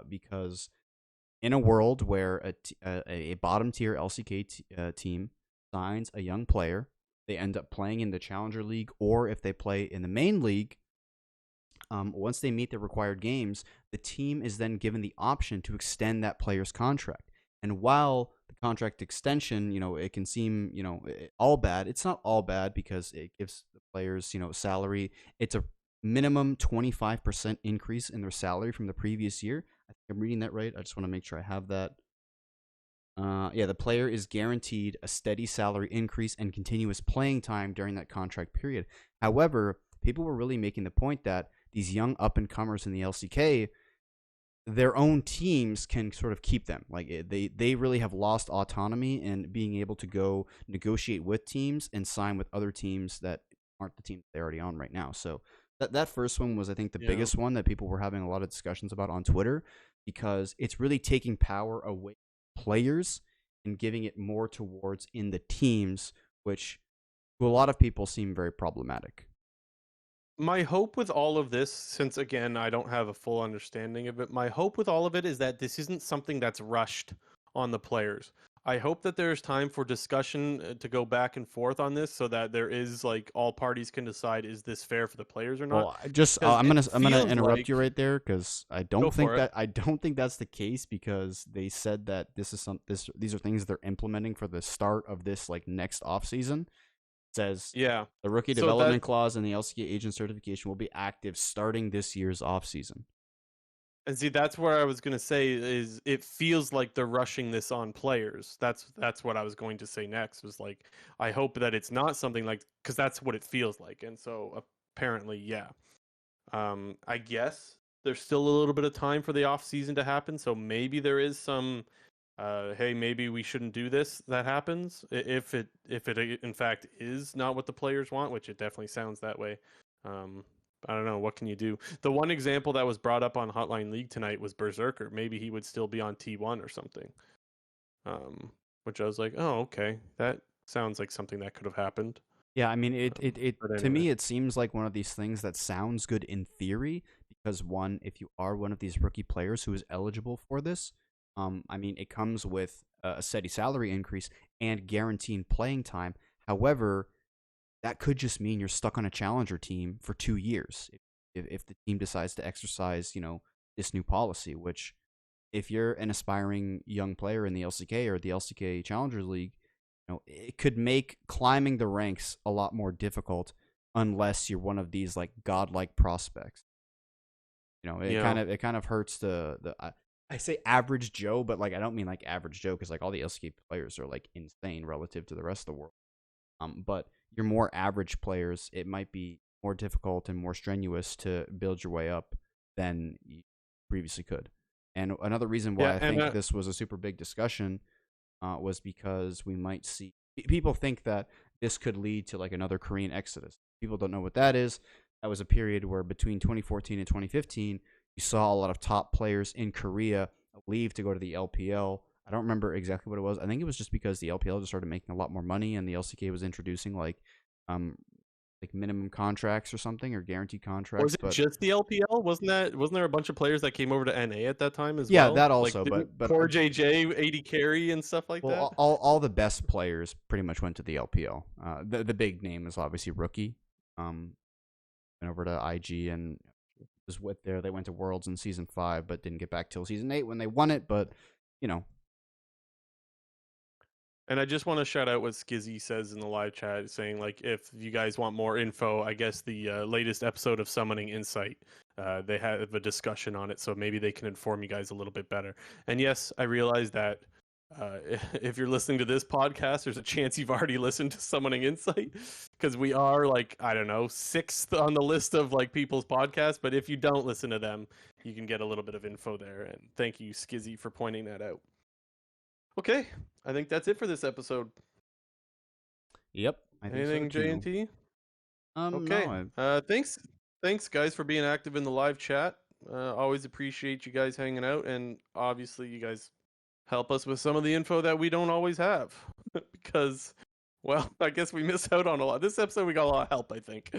Because in a world where a bottom tier LCK team signs a young player, they end up playing in the Challenger League, or if they play in the main league, once they meet the required games, the team is then given the option to extend that player's contract. And while the contract extension, it can seem, all bad, it's not all bad because it gives the players, salary. It's a minimum 25% increase in their salary from the previous year. I think I'm reading that right. I just want to make sure I have that. Yeah, the player is guaranteed a steady salary increase and continuous playing time during that contract period. However, people were really making the point that these young up and comers in the LCK, their own teams can sort of keep them. Like they really have lost autonomy and being able to go negotiate with teams and sign with other teams that aren't the teams they're already on right now. So that first one was, I think, the Yeah. biggest one that people were having a lot of discussions about on Twitter, because it's really taking power away from players and giving it more towards in the teams, which to a lot of people seem very problematic. My hope with all of this, since again I don't have a full understanding of it, my hope with all of it is that this isn't something that's rushed on the players. I hope that there's time for discussion to go back and forth on this, so that there is like all parties can decide, is this fair for the players or not? Well, just Because it I'm gonna feels interrupt you like, right there, because go for it. I don't think that's the case, because they said that these are things they're implementing for the start of this like next off season. It says Yeah. the rookie So that, development clause and the LCK agent certification will be active starting this year's off season. and see, that's where I was gonna say is it feels like they're rushing this on players. That's what I was going to say next. Was like, I hope that it's not something like, because that's what it feels like, and so apparently, yeah. I guess there's still a little bit of time for the off season to happen, so maybe there is some, hey, maybe we shouldn't do this. That happens if it in fact is not what the players want, which it definitely sounds that way. Um, I don't know, what can you do. The one example that was brought up on Hotline League tonight was Berserker. Maybe he would still be on T1 or something. Which I was like, oh, okay, that sounds like something that could have happened. Yeah, I mean, But to anyway, me, it seems like one of these things that sounds good in theory, because one, if you are one of these rookie players who is eligible for this, I mean, it comes with a steady salary increase and guaranteed playing time. However, that could just mean you're stuck on a challenger team for 2 years if the team decides to exercise, this new policy. Which, if you're an aspiring young player in the LCK or the LCK Challengers League, it could make climbing the ranks a lot more difficult unless you're one of these like godlike prospects. yeah. It kind of hurts I say average Joe, but like I don't mean like average Joe, because like all the LCK players are like insane relative to the rest of the world. But your more average players, it might be more difficult and more strenuous to build your way up than you previously could. And another reason why Yeah, I and think this was a super big discussion was because we might see people think that this could lead to like another Korean exodus. People don't know what that is. That was a period where between 2014 and 2015, you saw a lot of top players in Korea leave to go to the LPL. I don't remember exactly what it was. I think it was just because the LPL just started making a lot more money, and the LCK was introducing um like minimum contracts or something, or guaranteed was contracts. it But just the LPL? Wasn't there a bunch of players that came over to NA at that time as yeah, well? that Like, also. didn't But poor JJ 80 carry and stuff like well, that? all the best players pretty much went to the LPL. The big name is obviously Rookie. Went over to IG and was with there. They went to Worlds in season 5, but didn't get back till season 8 when they won it. But you know, And I just want to shout out what Skizzy says in the live chat, saying like, if you guys want more info, I guess the latest episode of Summoning Insight, they have a discussion on it, so maybe they can inform you guys a little bit better. And yes, I realize that uh, if you're listening to this podcast, there's a chance you've already listened to Summoning Insight, because we are like, I don't know, sixth on the list of like people's podcasts. But if you don't listen to them, you can get a little bit of info there. And thank you, Skizzy, for pointing that out. Okay, I think that's it for this episode. yep, I think so Anything J and too. T? No, Okay. Thanks guys for being active in the live chat. Always appreciate you guys hanging out, and obviously you guys help us with some of the info that we don't always have because, well, I guess we miss out on a lot. This episode we got a lot of help, I think.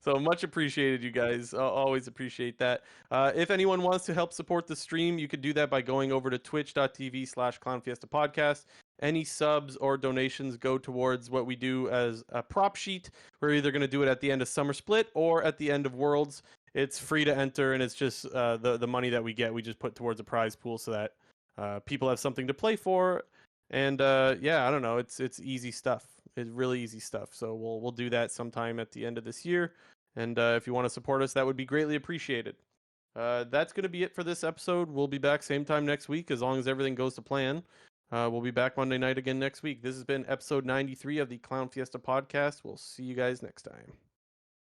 So much appreciated, you guys. Always appreciate that. If anyone wants to help support the stream, you could do that by going over to twitch.tv/clownfiesta podcast. Any subs or donations go towards what we do as a prop sheet. We're either going to do it at the end of Summer Split or at the end of Worlds. It's free to enter, and it's just the money that we get, we just put towards a prize pool so that people have something to play for. And yeah, I don't know. It's easy stuff. It's really easy stuff. So we'll do that sometime at the end of this year. And if you want to support us, that would be greatly appreciated. That's going to be it for this episode. We'll be back same time next week as long as everything goes to plan. We'll be back Monday night again next week. This has been episode 93 of the Clown Fiesta podcast. We'll see you guys next time.